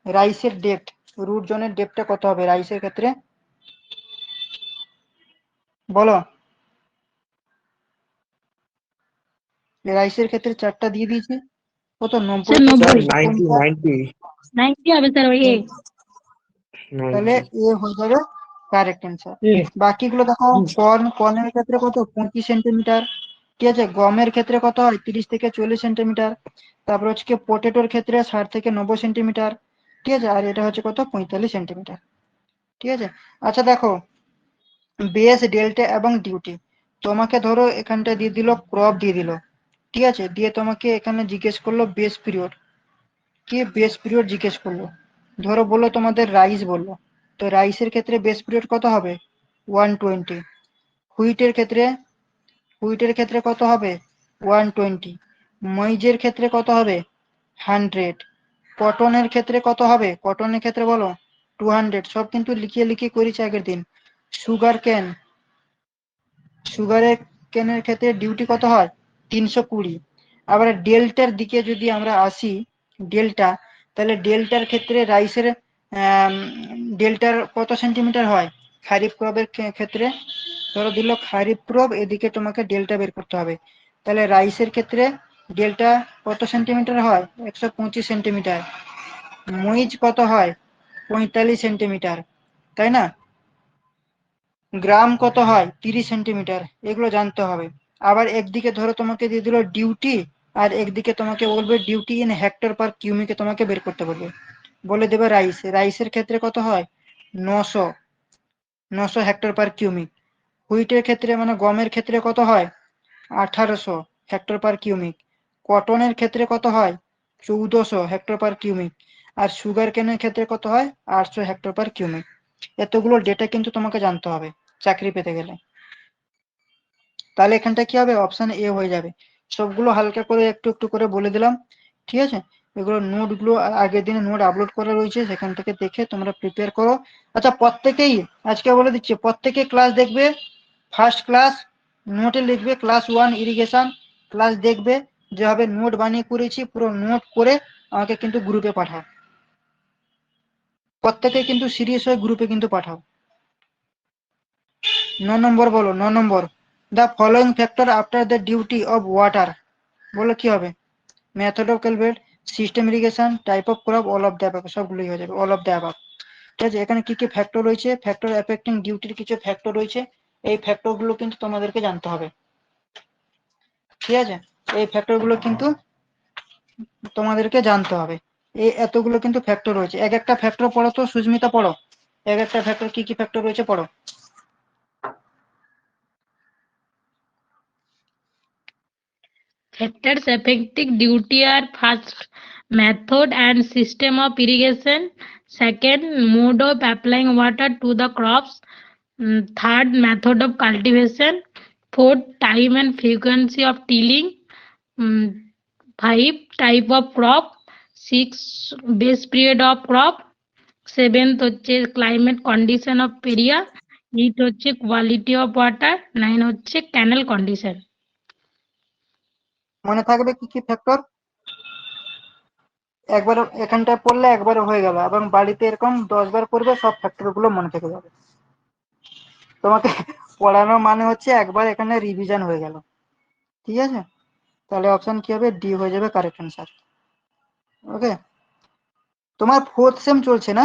[SPEAKER 1] রাইসের ডেপথ, রুট জোনের ডেপথটা কত হবে রাইসের ক্ষেত্রে, বলো। রাইসের ক্ষেত্রে চারটা দিয়ে দিয়েছি, কত? 90
[SPEAKER 3] Sir,
[SPEAKER 1] থেকে
[SPEAKER 4] Sir,
[SPEAKER 3] 90.
[SPEAKER 4] 90,
[SPEAKER 1] 50।
[SPEAKER 4] 90,
[SPEAKER 3] 90 হবে স্যার, ওই এ।
[SPEAKER 1] তাহলে
[SPEAKER 4] 90.
[SPEAKER 1] এ হয়ে যাবে কারেক্ট অ্যান্সার।
[SPEAKER 2] এ
[SPEAKER 1] বাকিগুলো দেখো, কর্নের ক্ষেত্রে কত? 25 সেন্টিমিটার। ঠিক আছে, গমের ক্ষেত্রে কত হয়? 30 থেকে 40 সেন্টিমিটার। তারপর হচ্ছে পটেটোর ক্ষেত্রে 60 থেকে 90 সেন্টিমিটার। ঠিক আছে, আর এটা হচ্ছে কত? 45 সেন্টিমিটার। ঠিক আছে, আচ্ছা দেখো, বেস, ডেল্টা এবং ডিউটি, তোমাকে ধরো এখানটা দিয়ে দিল ক্রপ দিয়ে দিল। ঠিক আছে, দিয়ে তোমাকে এখানে জিজ্ঞেস করলো বেস পিরিয়ড, কি বেস পিরিয়ড জিজ্ঞেস করলো। ধরো বললো তোমাদের রাইস বললো, তো রাইসের ক্ষেত্রে বেস পিরিয়ড কত হবে? 120। হুইটের ক্ষেত্রে, কত হবে? 120। মইজের ক্ষেত্রে কত হবে? 100। কটনের ক্ষেত্রে কত হবে? কটনের ক্ষেত্রে বলো 200। সব কিন্তু লিখিয়ে লিখিয়ে করেছি আগের দিন। সুগার ক্যান, সুগারের ক্যানের ক্ষেত্রে ডিউটি কত হয়? 320। আবার ডেল্টার দিকে যদি আমরা আসি, ডেল্টা, তাহলে ডেল্টার ক্ষেত্রে রাইসের ডেল্টার কত সেন্টিমিটার হয়? খারিফ ক্রপের ক্ষেত্রে ধরো দিল খারিফ ক্রপ, এদিকে তোমাকে ডেল্টা বের করতে হবে। তাহলে রাইসের ক্ষেত্রে ডেল্টা কত সেন্টিমিটার হয়? 125 সেন্টিমিটার। মরিচ কত হয়? 45 সেন্টিমিটার, তাই না? গ্রাম কত হয়? 30 সেন্টিমিটার। এগুলো জানতে হবে। আবার একদিকে ধরো তোমাকে দিয়ে দিল ডিউটি, আর একদিকে তোমাকে বলবে ডিউটি ইন হেক্টর পার কিউমিকে তোমাকে বের করতে বলবে। বলে দেবে রাইসের ক্ষেত্রে কত হয়? 900 হেক্টর পার কিউমিক। হুইটের ক্ষেত্রে মানে গমের ক্ষেত্রে কত হয়? 1800 হেক্টর পার কিউমিক। কটনের ক্ষেত্রে কত হয়? 1400 হেক্টর পার কিউমিক। আর সুগার কেনের ক্ষেত্রে কত হয়? 800 হেক্টর পার কিউমিক। এতগুলো ডেটা কিন্তু তোমাকে জানতে হবে চাকরি পেতে গেলে। তাহলে এখানটা কি হবে? অপশন এ হয়ে যাবে। সবগুলো হালকা করে একটু একটু করে বলে দিলাম, ঠিক আছে? এগুলো নোটগুলো আগের দিনে নোট আপলোড করা রয়েছে, সেখান থেকে দেখে তোমরা প্রিপেয়ার করো। আচ্ছা, প্রত্যেকেই আজকে বলে দিচ্ছি, প্রত্যেকে ক্লাস দেখবে। ফার্স্ট ক্লাস নোটে লিখবে ক্লাস 1 ইরিগেশন ক্লাস দেখবে, যেভাবে নোট বানিয়ে করেছি পুরো নোট করে আমাকে কিন্তু গ্রুপে পাঠাও। প্রত্যেকে কিন্তু সিরিয়াস হয়ে গ্রুপে কিন্তু পাঠাও। 9 নম্বর বলো, 9 নম্বর, the following factor after the duty of water. বলো কি হবে? Method of calculate, system irrigation, type of crop, all of the above, সবগুলোই হয়ে যাবে অল অফ দ্য অ্যাবাভ। ঠিক আছে? এখানে কি কি ফ্যাক্টর রয়েছে? ফ্যাক্টর এফেক্টিং ডিউটির কিছু ফ্যাক্টর রয়েছে, এই ফ্যাক্টর গুলো কিন্তু তোমাদেরকে জানতে হবে। ঠিক আছে? এই ফ্যাক্টর গুলো কিন্তু তোমাদেরকে জানতে হবে। এই এতগুলো কিন্তু ফ্যাক্টর রয়েছে। এক একটা ফ্যাক্টর পড়ো তো সুস্মিতা, পড়ো। এক একটা ফ্যাক্টর কি কি ফ্যাক্টর রয়েছে পড়ো।
[SPEAKER 3] Factors affecting duty are: first, method and system of irrigation; second, mode of applying water to the crops; third, method of cultivation; fourth, time and frequency of tilling; five, type of crop; six, base period of crop; seventh হচ্ছে climate condition of area; eight হচ্ছে কোয়ালিটি অফ ওয়াটার; নাইন হচ্ছে ক্যানেল কন্ডিশন।
[SPEAKER 1] মনে থাকবে কি কি ফ্যাক্টর? একবার এখানটায় পড়লে একবার হয়ে গেল, এবং বাড়িতে এরকম 10 বার পড়বে, সব ফ্যাক্টর গুলো মনে থেকে যাবে। তোমাকে পড়ানো মানে হচ্ছে একবার এখানে রিভিশন হয়ে গেল। ঠিক আছে? তাহলে অপশন কি হবে? ডি হয়ে যাবে কারেক্ট অ্যান্সার। ওকে, তোমার 4th সেম চলছে না?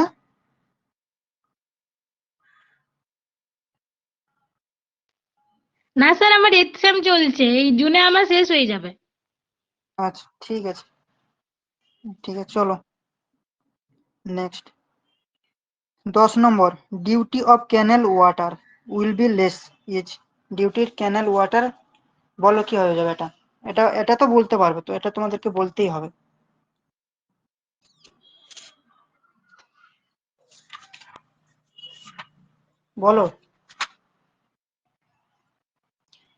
[SPEAKER 3] না স্যার, আমার 8th সেম চলছে, এই জুনে আমার শেষ হয়ে যাবে।
[SPEAKER 1] আচ্ছা, ঠিক আছে, ঠিক আছে, চলো next. 10 number, duty of canal water will be less is. ডিউটির ক্যানেল ওয়াটার, বলো কি হয়ে যাবে এটা? এটা এটা তো বলতে পারবে তো, এটা তোমাদেরকে বলতেই হবে। বলো।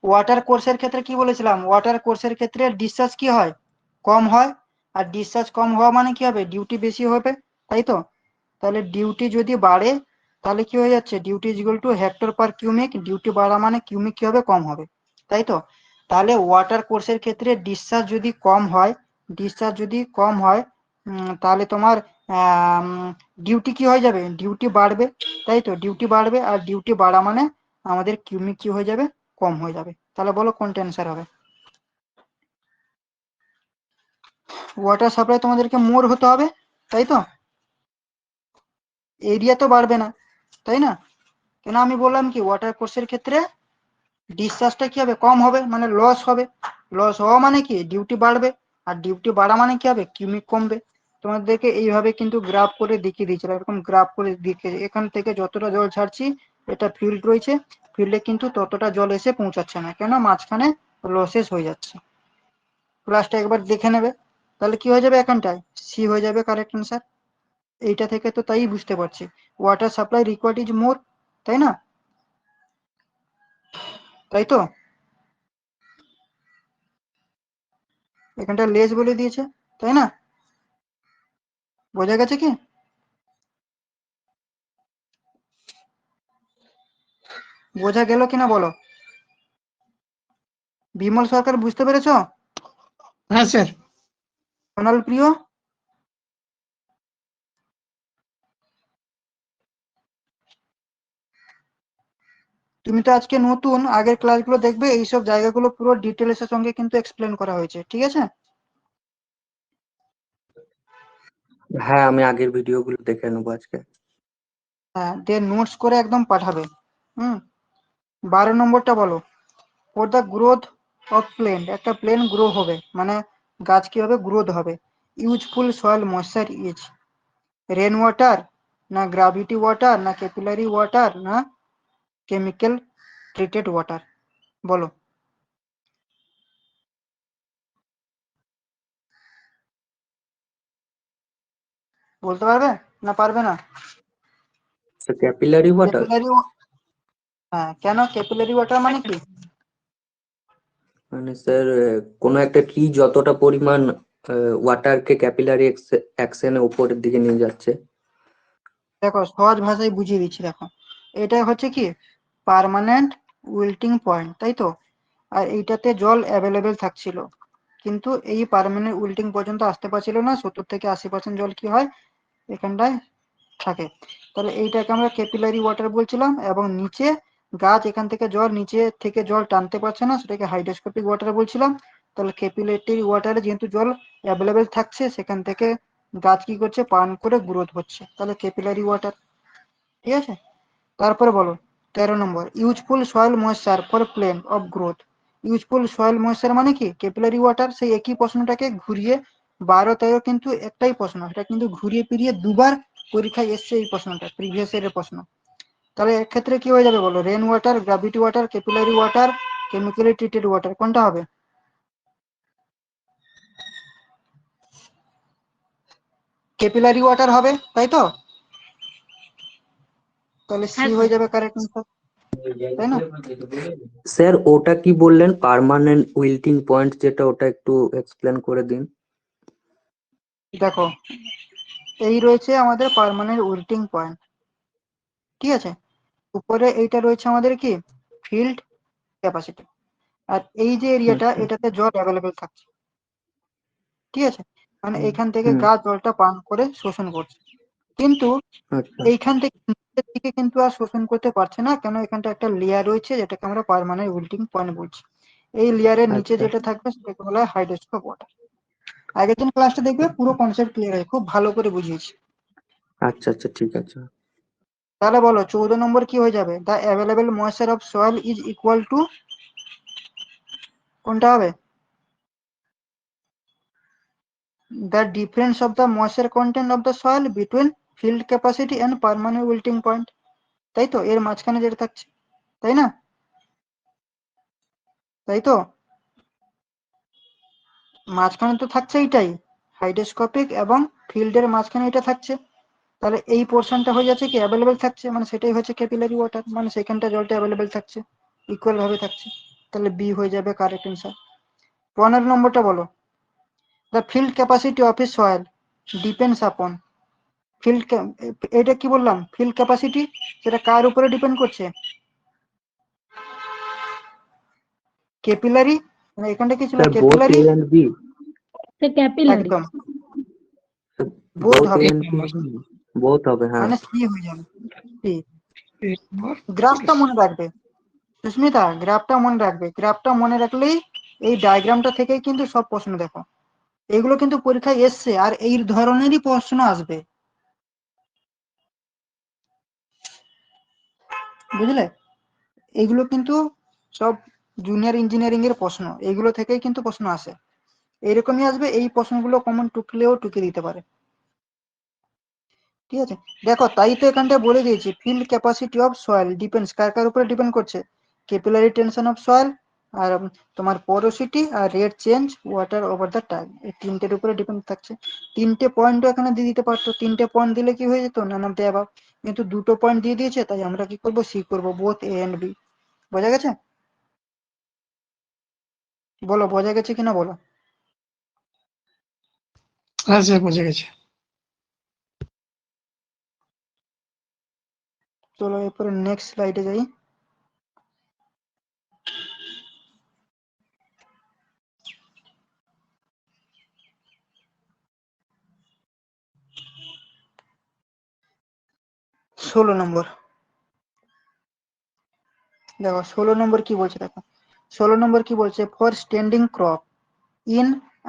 [SPEAKER 1] ওয়াটার কোর্সের ক্ষেত্রে কি বলেছিলাম? ওয়াটার কোর্সের ক্ষেত্রে ডিসচার্জ কি হয়? কম হয়। আর ডিসচার্জ কম হওয়া মানে কি হবে? ডিউটি বেশি হবে, তাই তো? তাহলে ডিউটি যদি বাড়ে তাহলে কি হয়ে যাচ্ছে? Duty is equal to hectare per cumec. Duty বাড়া মানে কিউমিক কি হবে? কম হবে, তাই তো? তাহলে ওয়াটার কোর্সের ক্ষেত্রে ডিসচার্জ যদি কম হয়, ডিসচার্জ যদি কম হয়, তাহলে তোমার ডিউটি কি হয়ে যাবে? ডিউটি বাড়বে, তাই তো? ডিউটি বাড়বে, আর ডিউটি বাড়া মানে আমাদের কিউমিক কি হয়ে যাবে? কম হয়ে যাবে। তাহলে বলো কোনটা অ্যান্সার হবে? ওয়াটার সাপ্লাই তোমাদেরকে মোর হতে হবে, তাই তো? এরিয়া তো বাড়বে না, তাই না? কেন আমি বললাম কি ওয়াটার কোর্সের ক্ষেত্রে ডিসচার্জটা কি হবে? কম হবে, মানে লস হবে। লস হওয়া মানে কি? ডিউটি বাড়বে, আর ডিউটি বাড়া মানে কি হবে? কিউমিক কমবে। তোমাদেরকে এইভাবে কিন্তু গ্রাফ করে দেখিয়ে দিয়েছিল, এরকম গ্রাফ করে দেখিয়ে, এখান থেকে যতটা জল ছাড়ছি, এটা ফিল্ড রয়েছে, ফিল্ডে কিন্তু ততটা জল এসে পৌঁছাচ্ছে না, কেন? মাঝখানে লসেস হয়ে যাচ্ছে। ক্লাসটা একবার দেখে নেবে, তাহলে কি হয়ে যাবে? এখানটায় সি হয়ে যাবে কারেক্ট অ্যান্সার। এইটা থেকে তো তাই বুঝতে পারছি water supply required is more, তাই না? তাই তো? এখানটা লেস বলে দিয়েছে, তাই না? বোঝা গেছে কি? বোঝা গেল কিনা বলো? বিমল সরকার বুঝতে পেরেছো?
[SPEAKER 2] হ্যাঁ স্যার।
[SPEAKER 1] সোনাল প্রিয়, তুমি তো আজকে নতুন, আগের ক্লাসগুলো দেখবে, এইসব জায়গাগুলো পুরো ডিটেলস এর সঙ্গে কিন্তু এক্সপ্লেন করা হয়েছে, ঠিক আছে?
[SPEAKER 5] হ্যাঁ, আমি আগের ভিডিওগুলো দেখে নেবো আজকে।
[SPEAKER 1] হ্যাঁ, দিয়ে নোটস করে একদম পাঠাবে। 12 নম্বরটা বলো। For the growth of plant, একটা প্লেন গ্রো হবে মানে গাছ কিভাবে গ্রোথ হবে। Useful soil moisture is rain water, না গ্রাভিটি ওয়াটার, না ক্যাপিলারি ওয়াটার, না কেমিক্যাল ট্রিটেড ওয়াটার। বলো। বলতে পারবে না পারবে না?
[SPEAKER 5] ক্যাপিলারি ওয়াটার
[SPEAKER 1] ক্যাপিলারি, হ্যাঁ, কেন ক্যাপিলারি ওয়াটার মানে কি?
[SPEAKER 5] মানে স্যার, কোনো একটা ট্রি যতটা পরিমাণ ওয়াটারকে ক্যাপিলারি অ্যাকশনে উপরের দিকে নিয়ে যাচ্ছে।
[SPEAKER 1] দেখো সহজ ভাষায় বুঝিয়ে দিচ্ছি, দেখো এটা হচ্ছে কি পার্মানেন্ট উইল্টিং পয়েন্ট, তাই তো? আর এইটাতে জল অ্যাভেলেবেল থাকছিল, কিন্তু এই পার্মানেন্ট উইল্টিং পর্যন্ত আসতে পারছিল না। 70 থেকে 80% জল কি হয় এখানটায় থাকে। তাহলে এইটাকে আমরা ক্যাপিলারি ওয়াটার বলছিলাম, এবং নিচে গাছ এখান থেকে জল নিচে থেকে জল টানতে পারছে না, সেটাকে হাইড্রোস্কোপিক ওয়াটার বলছিলাম। তাহলে ক্যাপিলারি ওয়াটারে যেহেতু জল অ্যাভেলেবেল থাকছে, সেখান থেকে গাছ কি করছে, পান করে গ্রোথ হচ্ছে, তাহলে ক্যাপিলারি ওয়াটার। ঠিক আছে, তারপরে বলো 13 number. Useful soil moisture for plane of growth. Useful soil moisture মানে কি ক্যাপিলারি ওয়াটার। সেই একই প্রশ্নটাকে ঘুরিয়ে 12-13 কিন্তু একটাই প্রশ্ন, এটা কিন্তু ঘুরিয়ে ফিরিয়ে দুবার পরীক্ষায় এসছে এই প্রশ্নটা, প্রিভিয়াস ইয়ারের প্রশ্ন। তাহলে এক্ষেত্রে কি হয়ে যাবে বলো, rain water, gravity water, capillary water, chemically treated water, কোনটা হবে? ক্যাপিলারি ওয়াটার হবে, তাই তো? তাহলে সি
[SPEAKER 3] হ্যাঁ
[SPEAKER 1] হয়ে
[SPEAKER 3] স্যার।
[SPEAKER 1] যাবে কারেক্ট অ্যান্সার, তাই না?
[SPEAKER 5] স্যার, ওটা কি বললেন পার্মানেন্ট উইল্টিং পয়েন্ট যেটা, ওটা একটু এক্সপ্লেন করে দিন।
[SPEAKER 1] দেখো এই রয়েছে আমাদের পার্মানেন্ট উইল্টিং পয়েন্ট, ঠিক আছে? উপরে এইটা রয়েছে আমাদের কি ফিল্ড ক্যাপাসিটি। আর এই যে এরিয়াটা,
[SPEAKER 5] আচ্ছা।
[SPEAKER 1] এটাতে জল অ্যাভেলেবেল থাকছে, ঠিক আছে? মানে
[SPEAKER 5] হুম।
[SPEAKER 1] এখান থেকে
[SPEAKER 5] হুম।
[SPEAKER 1] গাছ জলটা পান করে শোষণ করছে, কিন্তু
[SPEAKER 5] আচ্ছা।
[SPEAKER 1] এইখান থেকে নিচের দিকে কিন্তু আর শোষণ করতে পারছে না। কেন? এখানটা একটা লেয়ার রয়েছে যেটাকে আমরা পার্মানেন্ট উইল্টিং পয়েন্ট বলছি। এই লেয়ারের নিচে
[SPEAKER 5] আচ্ছা।
[SPEAKER 1] যেটা থাকবে সেটাকে বলা হয় হাইড্রোস্কোপ ওয়াটার। আগের দিন ক্লাসটা দেখবে, পুরো কনসেপ্ট ক্লিয়ার হয়, খুব ভালো করে বুঝিয়েছি।
[SPEAKER 5] আচ্ছা। আচ্ছা, ঠিক আছে।
[SPEAKER 1] তাহলে বলো 14 নম্বর কি হয়ে যাবে? The available moisture of soil is equal two, কোনটা হবে? The difference of the moisture content of the soil between field capacity and permanent wilting point, তাই তো? এর মাঝখানে যেটা থাকছে, তাই না? তাই তো, মাঝখানে তো থাকছে এইটাই, হাইড্রোস্কোপিক এবং ফিল্ডের মাঝখানে এটা থাকছে। তাহলে এই পোর্শনটা হয়ে যাচ্ছে কি অ্যাভেলেবেল থাকছে, মানে সেটাই হচ্ছে ক্যাপিলারি ওয়াটার, মানে সেখানটা জলটা অ্যাভেলেবেল থাকছে, ইকুয়াল ভাবে থাকছে। তাহলে বি হয়ে যাবে কারেক্ট অ্যান্সার। 15 নম্বরটা বলো। The field capacity of A soil depends upon field, এটা কি বললাম ফিল্ড ক্যাপাসিটি, সেটা কার উপরে ডিপেন্ড করছে? ক্যাপিলারি, মানে এখানটা কি ছিল
[SPEAKER 5] sir, both A
[SPEAKER 1] capillary.
[SPEAKER 5] And B.
[SPEAKER 3] The capillary.
[SPEAKER 1] একদম, বোধ
[SPEAKER 5] বোথ এ
[SPEAKER 1] হবে,
[SPEAKER 5] এন্ড বি হবে না? বোথ হবে, হ্যাঁ।
[SPEAKER 1] মানে সি হয়ে যাবে। সি। গ্রাফটা মনে রাখবে সুস্মিতা, গ্রাফটা মনে রাখবে, গ্রাফটা মনে রাখলেই এই ডায়াগ্রামটা থেকেই কিন্তু সব প্রশ্ন দেখো, এগুলো কিন্তু পরীক্ষায় এসছে আর এই ধরনেরই প্রশ্ন আসবে, বুঝলে? এগুলো কিন্তু সব জুনিয়র ইঞ্জিনিয়ারিং এর প্রশ্ন, এগুলো থেকেই কিন্তু প্রশ্ন আসে, এরকমই আসবে। এই প্রশ্নগুলো কমন টুকলেও টুকে দিতে পারে, ঠিক আছে? দেখো তাই তো এখানটা বলে দিয়েছি, field capacity of soil depends, কার কার উপরে ডিপেন্ড করছে? ক্যাপিলারি টেনশন অফ সয়েল, আর তোমার পোরোসিটি, আর rate change water over the time, এই তিনটের উপরে ডিপেন্ড থাকছে। তিনটে পয়েন্টও এখানে দিয়ে দিতে পারতো, তিনটে পয়েন্ট দিলে কি হয়ে যেত, নান অফ দ্য অ্যাবাভ। কিন্তু দুটো পয়েন্ট দিয়ে দিয়েছে, তাই আমরা কি করব, সি করব, বোথ এ এন্ড বি। বোঝা গেছে? বলো বোঝা গেছে কিনা বলো।
[SPEAKER 2] হ্যাঁ স্যার, বুঝে গেছে।
[SPEAKER 1] চলো এরপরে নেক্সট স্লাইডে যাই। ষোলো নম্বর। দেখো 16 নম্বর কি বলছে, দেখো 16 নম্বর কি বলছে, for standing crop in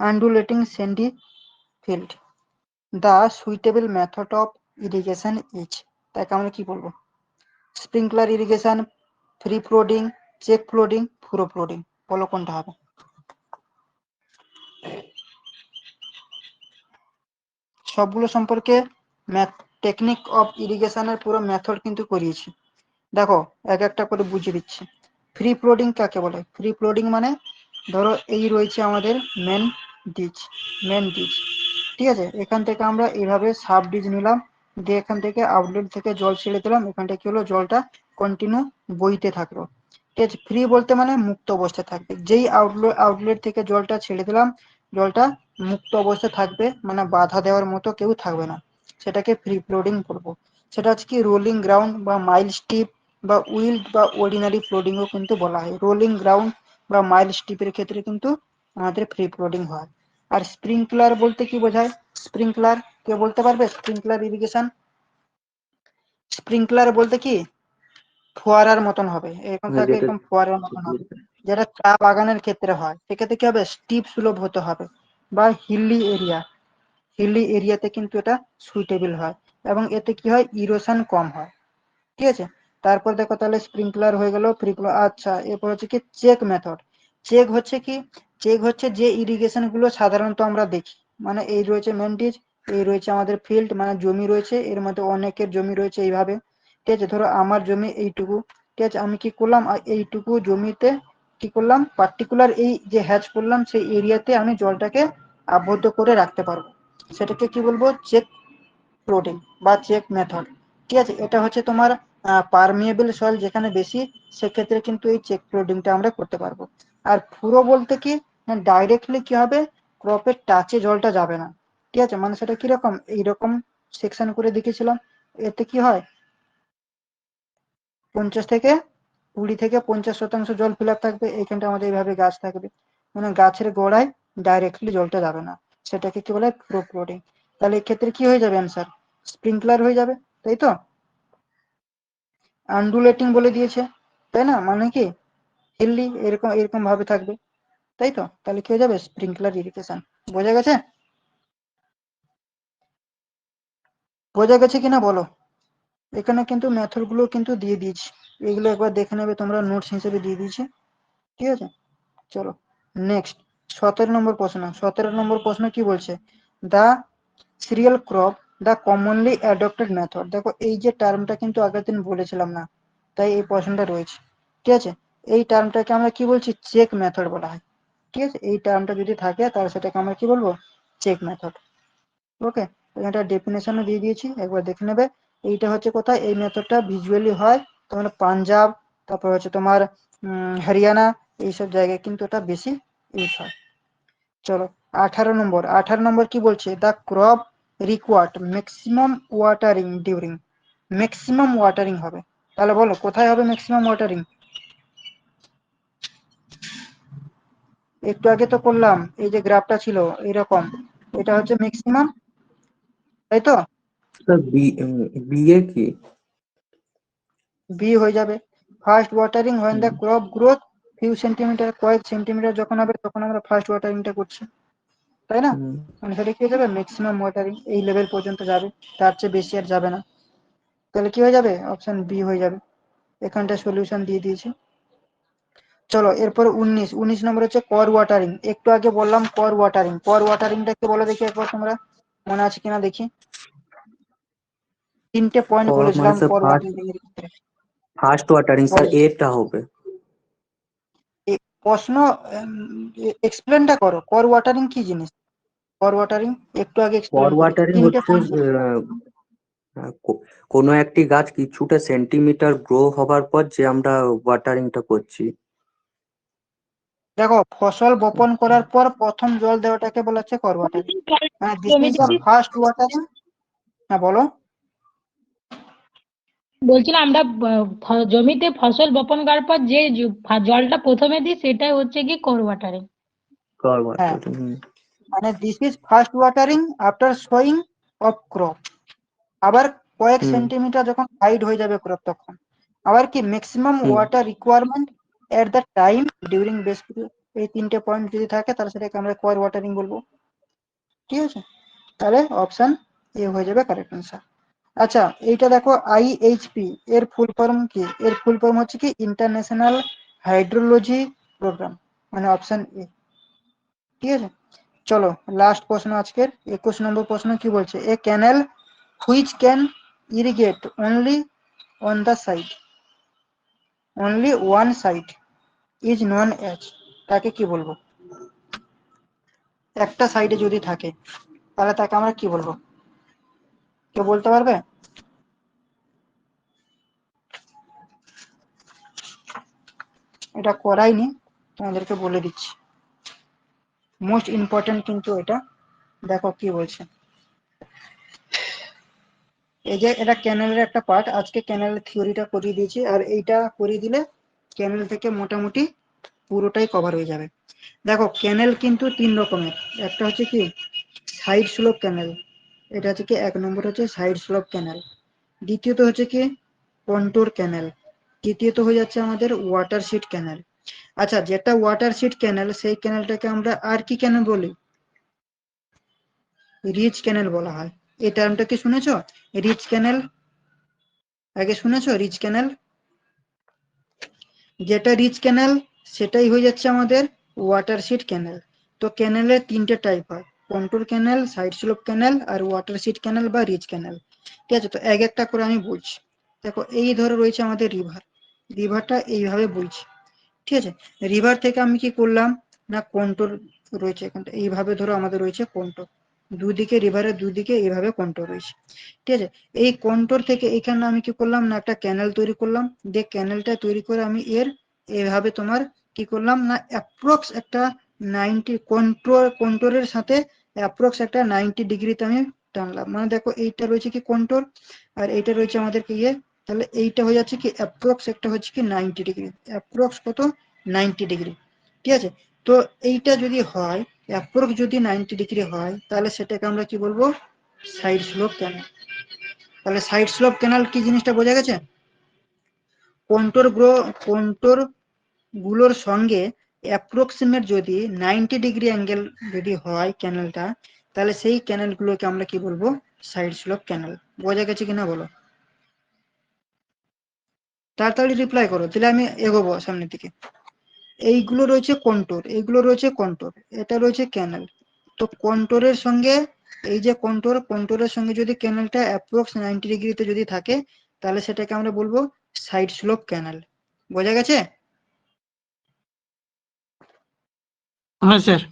[SPEAKER 1] undulating sandy field the suitable method of irrigation is. তাকে আমরা কি বলবো? Sprinkler irrigation, free flooding, check flooding, পুরো ফ্লোডিং, বলো কোনটা হবে? সবগুলো সম্পর্কে টেকনিক অফ ইরিগেশনের পুরো মেথড কিন্তু করিয়েছি। দেখো এক একটা করে বুঝিয়ে দিচ্ছি। ফ্রি ফ্লোডিং কাকে বলে? ফ্রি ফ্লোডিং মানে ধরো এই রয়েছে আমাদের মেন ডিচ, ঠিক আছে, এখান থেকে আমরা এইভাবে সাব ডিচ নিলাম, দিয়ে এখান থেকে আউটলেট থেকে জল ছেড়ে দিলাম, এখানটা কি হলো, জলটা কন্টিনিউ বইতে থাকলো। ঠিক আছে, ফ্রি বলতে মানে মুক্ত অবস্থায় থাকবে, যেই আউটলেট থেকে জলটা ছেড়ে দিলাম, জলটা মুক্ত অবস্থায় থাকবে, মানে বাধা দেওয়ার মতো কেউ থাকবে না, সেটাকে ফ্রি ফ্লোডিং বলবো। সেটা হচ্ছে কি রোলিং গ্রাউন্ড বা মাইল স্টিপ বা উইল্ড বা অর্ডিনারি ফ্লোডিং ও কিন্তু বলা হয়। রোলিং গ্রাউন্ড বা মাইল স্টিপের ক্ষেত্রে কিন্তু আমাদের ফ্রি ফ্লোডিং হয়। আর স্প্রিংকলার বলতে কি বোঝায়? স্প্রিংকলার কে বলতে পারবে? স্প্রিংকলার ইরিগেশন, স্প্রিংকলার বলতে কি ফোয়ারার মতন হবে, এরকম
[SPEAKER 5] হ্যাঁ,
[SPEAKER 1] থাকে,
[SPEAKER 5] যেটা
[SPEAKER 1] এরকম ফোয়ারার মতন হবে, যেটা চা বাগানের ক্ষেত্রে হয়। সেক্ষেত্রে কি হবে, স্টিপ সুলভ হতে হবে, বা হিলি এরিয়াতে কিন্তু এটা সুইটেবল হয়, এবং এতে কি হয়, ইরোশন কম হয়। ঠিক আছে, তারপর দেখো তাহলে স্প্রিংকলার হয়ে গেল, আচ্ছা এরপর হচ্ছে কি চেক মেথড। চেক হচ্ছে কি, চেক হচ্ছে যে ইরিগেশন গুলো সাধারণত আমরা দেখি, মানে এই রয়েছে মেন্টিজ, এই রয়েছে আমাদের ফিল্ড, মানে জমি রয়েছে, এর মধ্যে অনেকের জমি রয়েছে এইভাবে। ঠিক আছে, ধরো আমার জমি এইটুকু, ঠিক আছে, আমি কি করলাম, এইটুকু জমিতে কি করলাম, পার্টিকুলার এই যে হ্যাচ করলাম, সেই এরিয়াতে আমি জলটাকে আবদ্ধ করে রাখতে পারবো, সেটাকে কি বলবো, চেক ফ্লোডিং বা চেক মেথড। ঠিক আছে, এটা হচ্ছে তোমার পারমিয়েবল সয়েল যেখানে বেশি, সেক্ষেত্রে কিন্তু এই চেক ফ্লোডিংটা আমরা করতে পারবো। আর পুরো বলতে কি, ডাইরেক্টলি কি হবে, ক্রপের টাচে জলটা যাবে না। ঠিক আছে, মানে সেটা কিরকম, এইরকম সেকশন করে দেখেছিলাম, এতে কি হয়, 20 থেকে 50 জল ফিল আপ থাকবে, এইখানটা আমাদের এইভাবে গাছ থাকবে, মানে গাছের গোড়ায় ডাইরেক্টলি জলটা যাবে না, সেটাকে কি বলে, পুরো ফ্লোডিং। তাহলে এক্ষেত্রে কি হয়ে যাবে অ্যান্সার, স্প্রিংকলার হয়ে যাবে, তাই তো। আন্ডুলেটিং বলে দিয়েছে, তাই না, মানে কি হিল্লি, এরকম এরকম ভাবে থাকবে, তাই তো, তাহলে কি হয়ে যাবে, স্প্রিংকলার ইরিগেশন। বোঝা গেছে? বোঝা গেছে কিনা বলো? এখানে কিন্তু মেথড গুলো কিন্তু দিয়ে দিয়েছি, এগুলো একবার দেখে নেবে তোমরা, নোটস হিসেবে দিয়ে দিয়েছি। ঠিক আছে, চলো নেক্সট 17 নম্বর প্রশ্ন। 17 নম্বর প্রশ্ন কি বলছে, দা সিরিয়াল ক্রপ দা কমনলি অ্যাডপ্টেড মেথড। দেখো এই যে টার্মটা কিন্তু আগের দিন বলেছিলাম না, তাই এই প্রশ্নটা রয়েছে। ঠিক আছে, এই টার্মটাকে আমরা কি বলছি, চেক মেথড বলা হয়। ঠিক আছে, এই টার্মটা যদি থাকে তাহলে সেটাকে আমরা কি বলবো, চেক মেথড। ওকে, এটা ডেফিনেশনও দিয়ে দিয়েছি, একবার দেখে নেবে। এইটা হচ্ছে কোথায়, এই মেথডটা ভিজুয়ালি হয় তোমার পাঞ্জাব, তারপর হচ্ছে তোমার হরিয়ানা, এইসব জায়গায় কিন্তু এটা বেশি ইউজ হয়। চলো 18 নম্বর, 18 নম্বর কি বলছে, the crop required maximum watering during, maximum watering হবে, তাহলে বলো কোথায় হবে ম্যাক্সিমাম ওয়াটারিং? একটু আগে তো করলাম, এই যে গ্রাফটা ছিল এরকম, এটা হচ্ছে ম্যাক্সিমাম, তাই তো।
[SPEAKER 5] স্যার বিয়ে কি?
[SPEAKER 1] বি হয়ে যাবে। First watering when the crop growth few centimetre, কয়েক সেন্টিমিটার যখন হবে তখন আমরা ফার্স্ট ওয়াটারিংটা করছি, তাই না,
[SPEAKER 5] হুম,
[SPEAKER 1] মানে সেটা কি হয়ে যাবে, ম্যাক্সিমাম ওয়াটারিং এই লেভেল পর্যন্ত যাবে, তার চেয়ে বেশি আর যাবে না। তাহলে কি হয়ে যাবে, অপশন বি হয়ে যাবে। এখানটা সলিউশন দিয়ে দিয়েছি। চলো এরপর 19 নম্বর হচ্ছে কর ওয়াটারিং। একটু আগে বললাম কর ওয়াটারিং, কর ওয়াটারিংটাকে বলে দেখি একবার তোমরা, মনে আছে কিনা দেখি। 3টে পয়েন্ট
[SPEAKER 5] কর মানে
[SPEAKER 1] বলেছিলাম
[SPEAKER 5] স্যার
[SPEAKER 1] কর
[SPEAKER 5] ফার্স্ট,
[SPEAKER 1] ওয়াটারিং এর ক্ষেত্রে,
[SPEAKER 5] ফার্স্ট ওয়াটারিং স্যার
[SPEAKER 1] বলো।
[SPEAKER 5] এটা হবে।
[SPEAKER 1] প্রশ্ন এক্সপ্লেনটা করো, কর ওয়াটারিং কি জিনিস, কর ওয়াটারিং একটু আগে
[SPEAKER 5] কর
[SPEAKER 1] এক্সপ্লেন করেছি,
[SPEAKER 5] ওয়াটারিং
[SPEAKER 1] 3টে
[SPEAKER 5] হচ্ছে
[SPEAKER 1] পয়েন্ট।
[SPEAKER 5] কোনো একটি গাছ কিছুটা সেন্টিমিটার গ্রো হবার পর যে আমরা ওয়াটারিংটা করছি।
[SPEAKER 1] দেখো ফসল বপন করার পর প্রথম জল দেওয়াটাকে বলা হচ্ছে কর ওয়াটারিং, মানে দিস ইজ দ্য
[SPEAKER 3] জমিতে
[SPEAKER 1] ফার্স্ট ওয়াটারিং। হ্যাঁ বলো।
[SPEAKER 3] বলছিলাম আমরা জমিতে ফসল বপন করার পর যে জলটা প্রথমে দিই সেটাই হচ্ছে কি কোর ওয়াটারিং।
[SPEAKER 5] কর
[SPEAKER 1] হ্যাঁ,
[SPEAKER 5] ওয়াটারিং।
[SPEAKER 1] মানে this is first watering after sewing of crop. আবার কয়েক
[SPEAKER 5] হুম,
[SPEAKER 1] সেন্টিমিটার যখন হাইট হয়ে যাবে ক্রপ তখন, আবার কি maximum
[SPEAKER 5] hmm.
[SPEAKER 1] Water requirement at the time during base period, এই তিনটে পয়েন্ট যদি থাকে তাহলে সেটাকে আমরা রিকোয়ার ওয়াটারিং বলবো। ঠিক আছে, তাহলে অপশন এ হয়ে যাবে কারেক্ট অ্যান্সার। আচ্ছা এইটা দেখো IHP এর ফুল ফর্ম কি? এর ফুল ফর্ম হচ্ছে কি ইন্টারন্যাশনাল হাইড্রোলজি প্রোগ্রাম, মানে অপশন এ। ঠিক আছে, চলো লাস্ট প্রশ্ন আজকের 21 নম্বর প্রশ্ন কি বলছে, a canal which can irrigate only on the side, only one side is known as, তাকে কি বলবো? একটা সাইডে যদি থাকে তাহলে তাকে আমরা কি বলবো? কেউ বলতে পারবে? এটা করাইনি, তোমাদেরকে বলে দিচ্ছি, মোস্ট ইম্পর্টেন্ট কিন্তু এটা। দেখো কি বলছে, এই যে এটা ক্যানেলের একটা পার্ট, আজকে ক্যানেলের থিওরিটা করিয়ে দিয়েছি, আর এইটা করিয়ে দিলে ক্যানেল থেকে মোটামুটি পুরোটাই কভার হয়ে যাবে। দেখো ক্যানেল কিন্তু তিন রকমের, একটা হচ্ছে কি সাইড স্লোপ ক্যানেল, এটা হচ্ছে কি 1 নম্বর হচ্ছে সাইড স্লোপ ক্যানেল, দ্বিতীয়ত হচ্ছে কি কন্ট্যুর ক্যানেল, তৃতীয়ত হয়ে যাচ্ছে আমাদের ওয়াটার শিট ক্যানেল। আচ্ছা যেটা ওয়াটার শিট ক্যানেল সেই ক্যানেলটাকে আমরা আর কি ক্যানেল বলি? রিচ ক্যানেল বলা হয়। এই টার্মটা কি শুনেছো, রিচ ক্যানেল? আগে শুনেছো রিচ ক্যানেল? যেটা রিচ ক্যানেল সেটাই হয়ে যাচ্ছে আমাদের ওয়াটার শিট ক্যানেল। তো ক্যানেলের তিনটে টাইপ হয়, কন্ট্যুর ক্যানেল, সাইড স্লোপ ক্যানেল আর ওয়াটার শিট ক্যানেল বা রিচ ক্যানেল। ঠিক আছে, তো এক একটা করে আমি বলছি। দেখো এই ধরে রয়েছে আমাদের রিভার, রিভারটা এইভাবে বলছি। ঠিক আছে, রিভার থেকে আমি কি করলাম না কন্ট্যুর রয়েছে এখানটা, এইভাবে ধরো আমাদের রয়েছে কন্ট্যুর, দুদিকে রিভারের দুদিকে এইভাবে কন্ট্যুর রয়েছে। ঠিক আছে, এই কন্ট্যুর থেকে এখানে আমি কি করলাম না একটা ক্যানেল তৈরি করলাম, দিয়ে ক্যানেলটা তৈরি করে আমি এর এইভাবে তোমার কি করলাম না অ্যাপ্রক্স একটা 90 কন্ট্যুরের সাথে অ্যাপ্রক্স একটা 90 ডিগ্রিতে আমি টানলাম, মানে দেখো এইটা রয়েছে কি কন্ট্যুর আর এইটা রয়েছে আমাদের কি ইয়ে, তাহলে এইটা হয়ে যাচ্ছে কি অ্যাপ্রক্স একটা হচ্ছে কি 90 ডিগ্রি, অ্যাপ্রক্স কত 90 ডিগ্রি। ঠিক আছে, তো এইটা যদি হয় অ্যাপ্রক্স যদি 90 ডিগ্রি হয় তাহলে সেটাকে আমরা কি বলবো? সাইড স্লোপ ক্যানেল। তাহলে সাইড স্লোপ ক্যানেল কি জিনিসটা বোঝা গেছে? কন্ট্যুর গুলোর সঙ্গে অ্যাপ্রক্সিমেট যদি 90 ডিগ্রি অ্যাঙ্গেল যদি হয় ক্যানেলটা, তাহলে সেই ক্যানেল গুলোকে আমরা কি বলবো? সাইড স্লোপ ক্যানেল। বোঝা গেছে কিনা বলো? তাড়াতাড়ি রিপ্লাই করো, তাহলে আমি এগোবো সামনের দিকে। এইগুলো রয়েছে কন্ট্যুর, এইগুলো রয়েছে কন্ট্যুর, এটা রয়েছে ক্যানেল। তো কন্ট্যুরের সঙ্গে এই যে কন্ট্যুরের সঙ্গে যদি ক্যানেলটা অ্যাপ্রক্স 90 ডিগ্রিতে যদি থাকে তাহলে সেটাকে আমরা বলবো সাইড স্লোপ ক্যানেল। বোঝা গেছে?
[SPEAKER 2] হ্যাঁ স্যার।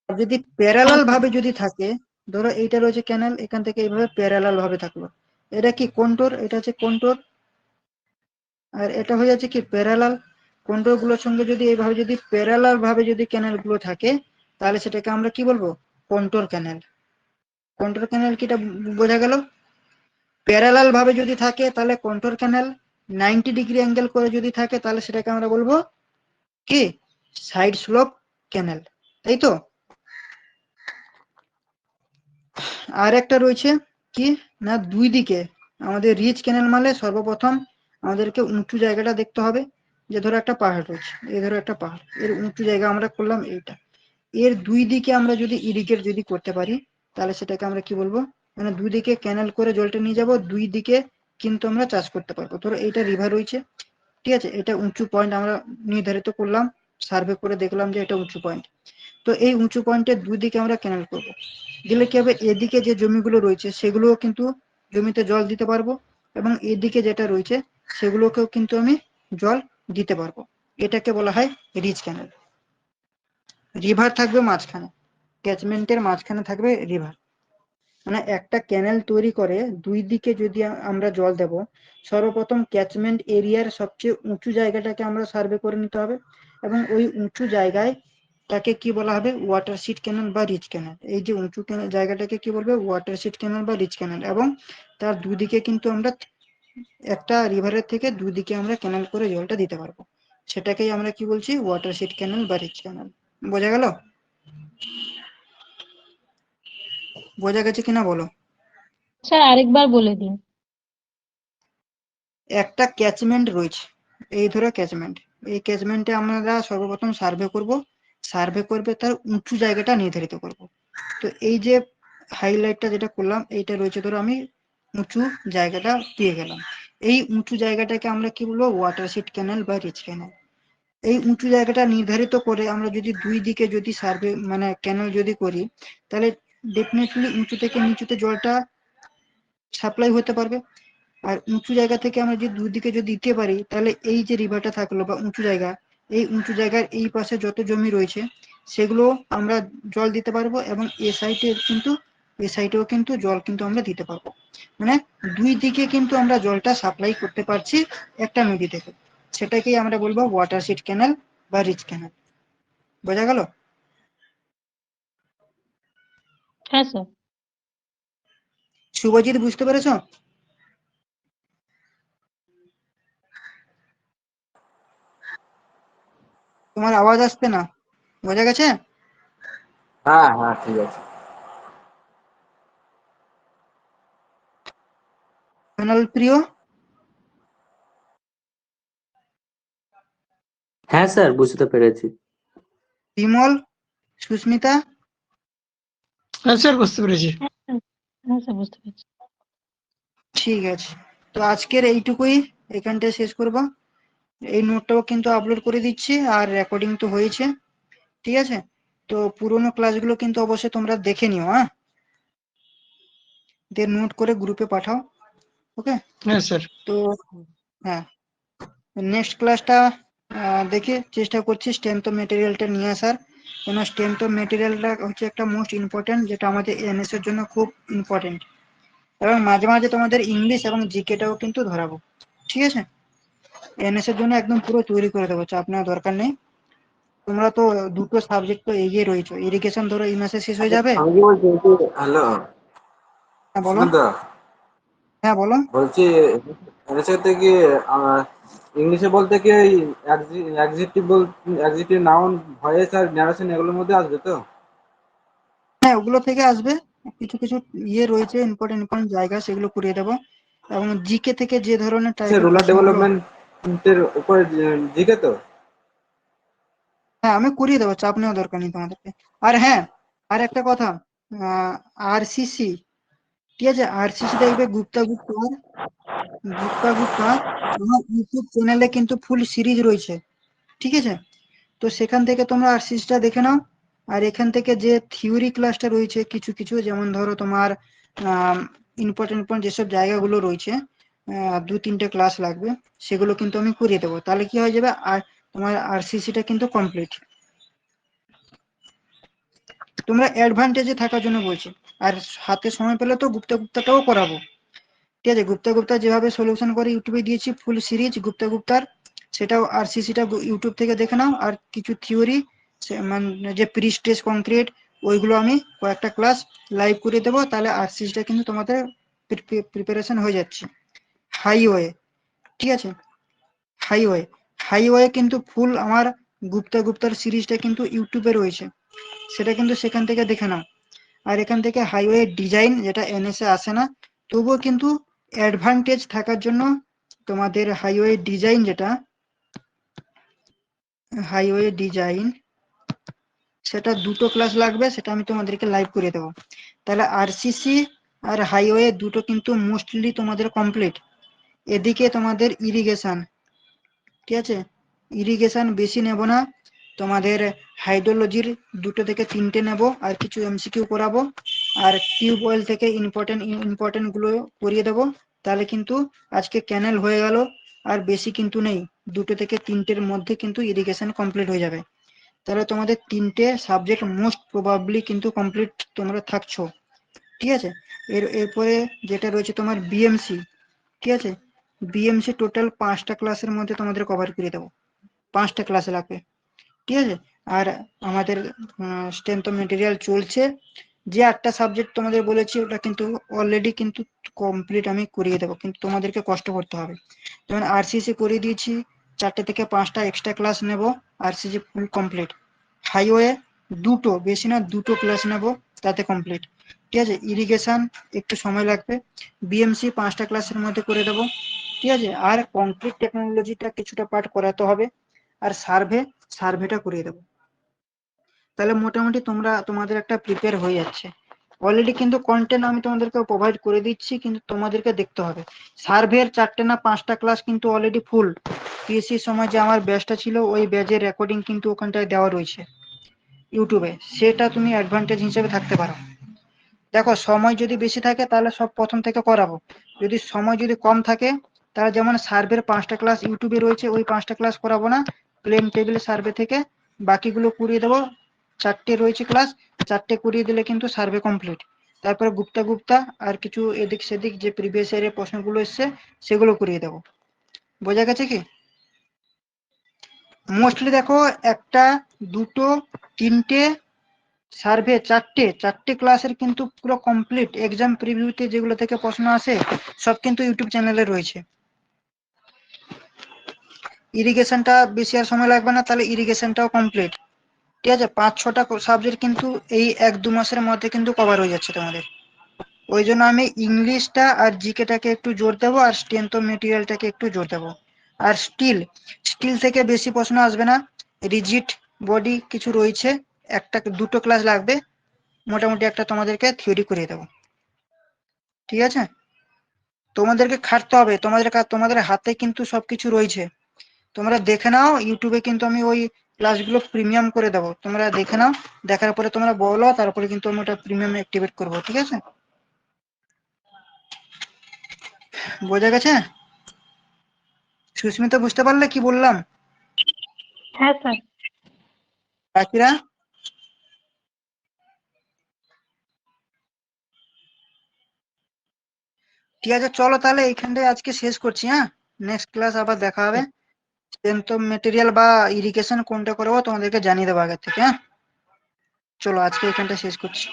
[SPEAKER 1] আর যদি প্যারালাল ভাবে যদি থাকে, ধরো এইটা রয়েছে ক্যানেল, এখান থেকে এইভাবে প্যারালাল ভাবে থাকলো, এটা কি কন্ট্যুর, এটা হচ্ছে কন্ট্যুর, আর এটা হয়ে যাচ্ছে কি প্যারালাল। কন্ট্যুর গুলোর সঙ্গে যদি এইভাবে যদি প্যারালাল ভাবে যদি ক্যানেল গুলো থাকে তাহলে সেটাকে আমরা কি বলবো? কন্ট্যুর ক্যানেল। কন্ট্যুর ক্যানেল কিটা বোঝা গেল? প্যারালাল ভাবে যদি থাকে তাহলে কন্ট্যুর ক্যানেল, 90 ডিগ্রি অ্যাঙ্গেল করে যদি থাকে তাহলে সেটাকে আমরা বলবো কি সাইড স্লোপ ক্যানেল, তাই তো? আর একটা রয়েছে কি না দুই দিকে, আমাদের রিচ ক্যানেল মানে সর্বপ্রথম আমাদেরকে উঁচু জায়গাটা দেখতে হবে, যে ধরো একটা পাহাড় রয়েছে, এই ধরো একটা পাহাড়, এর উঁচু জায়গা আমরা করলাম এইটা, এর দুই দিকে আমরা যদি ইরিগেট যদি করতে পারি তাহলে সেটাকে আমরা কি বলবো? মানে দুই দিকে ক্যানেল করে জলটা নিয়ে যাব, দুই দিকে কিন্তু আমরা চাষ করতে পারবো। ধরো এইটা রিভার রয়েছে, ঠিক আছে, এটা উঁচু পয়েন্ট আমরা নির্ধারিত করলাম, সার্ভে করে দেখলাম যে এটা উঁচু পয়েন্ট, তো এই উঁচু পয়েন্টের দুই দিকে আমরা ক্যানেল করব, দিলে কি হবে এদিকে যে জমিগুলো রয়েছে সেগুলোও কিন্তু জমিতে জল দিতে পারবো, এবং এদিকে যেটা রয়েছে সেগুলোকেও কিন্তু আমি জল দিতে পারবো। এটাকে বলা হয় রিচ ক্যানেল। রিভার থাকবে মাঝখানে, ক্যাচমেন্টের মাঝখানে থাকবে রিভার, মানে একটা ক্যানেল তৈরি করে দুই দিকে যদি আমরা জল দেব, সর্বপ্রথম ক্যাচমেন্ট এরিয়ার সবচেয়ে উঁচু জায়গাটাকে আমরা সার্ভে করে নিতে হবে, এবং ওই উঁচু জায়গায় তাকে কি বলা হবে? ওয়াটার শিট ক্যানেল বা রিচ ক্যানেল। এই যে উঁচু জায়গাটাকে কি বলবে? ওয়াটার শিট ক্যানেল বা রিচ ক্যানেল, এবং তার দুদিকে কিন্তু আমরা একটা রিভারের থেকে দুদিকে আমরা ক্যানেল করে জলটা দিতে পারবো, সেটাকেই আমরা কি বলছি? ওয়াটার শিট ক্যানেল বা রিচ ক্যানেল। বোঝা গেল? বোঝা গেছে কিনা বলো?
[SPEAKER 3] স্যার আরেকবার বলে দিন।
[SPEAKER 1] একটা ক্যাচমেন্ট রয়েছে, এই ধরো ক্যাচমেন্ট, এই ক্যাচমেন্টে আমরা সর্বপ্রথম সার্ভে করব, সার্ভে করবে তার উঁচু জায়গাটা নির্ধারিত করব। তো এই যে হাইলাইটটা যেটা করলাম, এইটা রয়েছে ধরো আমি উঁচু জায়গাটা পেয়ে গেলাম, এই উঁচু জায়গাটাকে আমরা কি বলবো, ওয়াটারশেড ক্যানেল বা রিচ ক্যানেল। এই উঁচু জায়গাটা নির্ধারিত করে আমরা যদি দুই দিকে যদি সার্ভে মানে ক্যানেল যদি করি, তাহলে ডেফিনেটলি উঁচু থেকে নিচুতে জলটা সাপ্লাই হতে পারবে। আর উঁচু জায়গা থেকে আমরা যদি দুদিকে যদি দিতে পারি, তাহলে এই যে রিভারটা থাকলো বা উঁচু জায়গা, এই উঁচু জায়গার এই পাশে যত জমি রয়েছে সেগুলো আমরা জল দিতে পারবো, এবং এ সাইডে কিন্তু এ সাইডেও কিন্তু জল কিন্তু আমরা দিতে পারবো। মানে দুই দিকে কিন্তু আমরা জলটা সাপ্লাই করতে পারছি একটা নদী থেকে, সেটাকেই আমরা বলবো ওয়াটারশেড ক্যানেল বা রিচ ক্যানেল। বোঝা গেল?
[SPEAKER 3] হ্যাঁ স্যার।
[SPEAKER 1] শুভজিৎ, বুঝতে পেরেছো? তোমার আওয়াজ আসছে না, বোঝা গেছে?
[SPEAKER 5] হ্যাঁ হ্যাঁ ঠিক আছে।
[SPEAKER 1] সোনাল প্রিয়,
[SPEAKER 5] হ্যাঁ স্যার বুঝতে পেরেছি।
[SPEAKER 1] বিমল, সুস্মিতা,
[SPEAKER 2] হ্যাঁ স্যার বুঝতে পেরেছি।
[SPEAKER 3] হ্যাঁ স্যার, বুঝতে পেরেছি।
[SPEAKER 1] ঠিক আছে। তো আজকের এইটুকুই, এখানটায় শেষ করবো। এই নোটটাও কিন্তু আপলোড করে দিচ্ছি, আর রেকর্ডিং তো হয়েছে, ঠিক আছে? তো পুরোনো ক্লাসগুলো কিন্তু অবশ্যই তোমরা দেখে নিও, হ্যাঁ, দিয়ে নোট করে গ্রুপে পাঠাও। ওকে?
[SPEAKER 2] হ্যাঁ স্যার।
[SPEAKER 1] তো হ্যাঁ, নেক্সট ক্লাসটা দেখে চেষ্টা করছি স্ট্রেংথ অফ মেটেরিয়ালটা নিয়ে আসার, কেন স্ট্রেংথ অফ মেটেরিয়ালটা হচ্ছে একটা মোস্ট ইম্পর্টেন্ট, যেটা আমাদের এনএস এর জন্য খুব ইম্পর্টেন্ট। এবং মাঝে মাঝে তোমাদের ইংলিশ এবং জিকেটাও কিন্তু ধরাবো, ঠিক আছে? এনএস এর জন্য একদম পুরো তৈরি করে দেবো, চাপ নেওয়ার দরকার নেই। তোমরা তো দুটো সাবজেক্ট তো এগিয়ে রয়েছো, ইরিগেশন ধরো এই মাসে শেষ হয়ে যাবে।
[SPEAKER 6] আমি কি বলছি হ্যালো
[SPEAKER 1] হ্যাঁ বলো।
[SPEAKER 6] সুমন্ত,
[SPEAKER 1] হ্যাঁ বলো।
[SPEAKER 6] বলছি এর কি ইংলিশে বলতে কি ওই অ্যাডজেক্টিভ নাউন ভয়েস আর ন্যারেশন এগুলোর মধ্যে আসবে তো?
[SPEAKER 1] হ্যাঁ, ওগুলো থেকে আসবে। কিছু কিছু ইয়ে রয়েছে ইম্পর্টেন্ট ইম্পর্টেন্ট জায়গা, সেগুলো করিয়ে দেবো। এবং জিকে থেকে যে ধরনের টাইপের
[SPEAKER 6] রুরাল
[SPEAKER 1] প্রশ্নগুলো,
[SPEAKER 6] ডেভেলপমেন্টের উপরে জিকে তো?
[SPEAKER 1] হ্যাঁ আমি করিয়ে দেবো, চাপ নেওয়ার দরকার নেই তোমাদেরকে। আর হ্যাঁ, আর একটা কথা, আরসিসি, ঠিক আছে, আরসিসি দেখবে গুপ্তা গুপ্তা আমার ইউটিউব চ্যানেলে কিন্তু ফুল সিরিজ রয়েছে, ঠিক আছে? তো সেখান থেকে তোমরা আরসিসিটা দেখে নাও। আর এখান থেকে যে থিওরি ক্লাসটা রয়েছে কিছু কিছু, যেমন ধরো তোমার ইম্পর্টেন্ট ইম্পর্টেন্ট যেসব জায়গাগুলো রয়েছে, দু তিনটে ক্লাস লাগবে, সেগুলো কিন্তু আমি করিয়ে দেবো। তাহলে কি হয়ে যাবে, আর তোমার আরসিসিটা কিন্তু কমপ্লিট। তোমরা অ্যাডভান্টেজে থাকার জন্য বলছি। আর হাতে সময় পেলে তো গুপ্তাটাও করাবো, ঠিক আছে? গুপ্তা যেভাবে সলিউশন করে ইউটিউবে দিয়েছি ফুল সিরিজ গুপ্তার, সেটাও আরসিসিটা ইউটিউব থেকে দেখে নাও। আর কিছু থিওরি মানে যে প্রি স্ট্রেস কংক্রিট, ওইগুলো আমি কয়েকটা ক্লাস লাইভ করে দেবো, তাহলে আরসিসিটা কিন্তু তোমাদের প্রিপারেশন হয়ে যাচ্ছে। হাইওয়ে, ঠিক আছে? হাইওয়ে, হাইওয়ে কিন্তু ফুল আমার গুপ্তার সিরিজটা কিন্তু ইউটিউবে রয়েছে, সেটা কিন্তু সেখান থেকে দেখে নাও। আর এখান থেকে হাইওয়ে ডিজাইন, যেটা এনএসএ আসে না, তবুও কিন্তু অ্যাডভান্টেজ থাকার জন্য তোমাদের হাইওয়ে ডিজাইন, যেটা হাইওয়ে ডিজাইন, সেটা দুটো ক্লাস লাগবে, সেটা আমি তোমাদেরকে লাইভ করে দেবো। তাহলে আরসিসি আর হাইওয়ে দুটো কিন্তু মোস্টলি তোমাদের কমপ্লিট। এদিকে তোমাদের ইরিগেশন, ঠিক আছে? ইরিগেশন বেশি নেব না, তোমাদের হাইড্রোলজির দুটো থেকে তিনটে নেব, আর কিছু এমসিকিউ করাবো। আর টিউবওয়েল থেকে ইম্পর্টেন্ট গুলো করিয়ে দেবো। তাহলে কিন্তু আজকে ক্যানেল হয়ে গেল, আর বেশি কিন্তু নেই, দুটো থেকে তিনটের মধ্যে কিন্তু ইরিগেশন কমপ্লিট হয়ে যাবে। তাহলে তোমাদের তিনটে সাবজেক্ট মোস্ট প্রবাবলি কিন্তু কমপ্লিট তোমরা থাকছো, ঠিক আছে? এরপরে যেটা রয়েছে তোমার বিএমসি, ঠিক আছে? বিএমসি টোটাল 5টা ক্লাসের মধ্যে তোমাদের কভার করে দেবো, 5টা ক্লাসে লাগবে, ঠিক আছে? আর আমাদের স্ট্রেংথ অফ মেটেরিয়াল চলছে, যে 8টা সাবজেক্ট তোমাদের বলেছি ওটা কিন্তু অলরেডি কিন্তু কমপ্লিট আমি করিয়ে দেবো, কিন্তু তোমাদেরকে কষ্ট করতে হবে। যেমন আরসিসি করিয়ে দিয়েছি, 4টে থেকে 5টা এক্সট্রা ক্লাস নেব, আরসিসি ফুল কমপ্লিট। হাইওয়ে দুটো, বেশি না, দুটো ক্লাস নেব, তাতে কমপ্লিট, ঠিক আছে? ইরিগেশন একটু সময় লাগবে, বিএমসি 5টা ক্লাসের মধ্যে করে দেবো, ঠিক আছে, আর কংক্রিট টেকনোলজিটা কিছুটা পার্ট করাতে হবে, আর সার্ভেটা করিয়ে দেবো। তাহলে মোটামুটি তোমাদের একটা প্রিপেয়ার হয়ে যাচ্ছে। অলরেডি কিন্তু কন্টেন্ট আমি তোমাদেরকে প্রোভাইড করে দিচ্ছি, কিন্তু তোমাদেরকে দেখতে হবে। সার্ভের 4টে না 5টা ক্লাস কিন্তু অলরেডি ফুল। পিএসসির সময় যে আমার ব্যাচটা ছিল ওই ব্যাচের রেকর্ডিং কিন্তু ওখানটায় দেওয়া রয়েছে ইউটিউবে, সেটা তুমি অ্যাডভান্টেজ হিসেবে থাকতে পারো। দেখো সময় যদি বেশি থাকে তাহলে সব প্রথম থেকে করাবো, যদি সময় যদি কম থাকে তাহলে যেমন সার্ভের 5টা ক্লাস ইউটিউবে রয়েছে, ওই 5টা ক্লাস করাবো না, প্লেন টেবিল সার্ভে থেকে বাকিগুলো করিয়ে দেবো। 4টে রয়েছে ক্লাস, 4টে করিয়ে দিলে কিন্তু সার্ভে কমপ্লিট। তারপরে গুপ্তা আর কিছু এদিক সেদিক যে প্রিভিয়াস ইয়ারের প্রশ্নগুলো এসছে সেগুলো করিয়ে দেবো। বোঝা গেছে কি? মোস্টলি দেখো 1টা 2টো 3টে সার্ভে 4টে ক্লাসের কিন্তু পুরো কমপ্লিট এক্সাম প্রিভিউতে যেগুলো থেকে প্রশ্ন আসে সব কিন্তু ইউটিউব চ্যানেলে রয়েছে। ইরিগেশনটা বেশি আর সময় লাগবে না, তাহলে ইরিগেশনটাও কমপ্লিট। ঠিক আছে, 5-6টা সাবজেক্ট কিন্তু এই 1-2 মাসের মধ্যে কিন্তু কভার হয়ে যাচ্ছে তোমাদের। ওই জন্য আমি ইংলিশটা আর জিকেটাকে একটু জোর দেবো, আর স্ট্রেংথ অফ মেটেরিয়ালটাকে একটু জোর দেবো। আর স্টিল থেকে বেশি প্রশ্ন আসবে না, রিজিড বডি কিছু রয়েছে, 1-2টো ক্লাস লাগবে, মোটামুটি একটা তোমাদেরকে থিওরি করিয়ে দেবো। ঠিক আছে, তোমাদেরকে খাটতে হবে, তোমাদের হাতে কিন্তু সবকিছু রয়েছে। তোমরা দেখে নাও, ইউটিউবে কিন্তু আমি ওই ক্লাসগুলো প্রিমিয়াম করে দেবো, তোমরা দেখে নাও, দেখার পরে তোমরা বলো, তারপরে কিন্তু আমি ওটা প্রিমিয়াম অ্যাক্টিভেট করবো। ঠিক আছে, বোঝা গেছে? সুস্মিতা বুঝতে পারলে কি বললাম?
[SPEAKER 3] হ্যাঁ স্যার।
[SPEAKER 1] বাকিরা? ঠিক আছে, চলো তাহলে এইখানটায় আজকে শেষ করছি। হ্যাঁ, নেক্সট ক্লাস আবার দেখা হবে। স্ট্রেংথ অফ মেটেরিয়াল বা ইরিগেশন কোনটা করবো তোমাদেরকে জানিয়ে দেবো আগে থেকে। হ্যাঁ, চলো আজকে এখানটা শেষ করছি।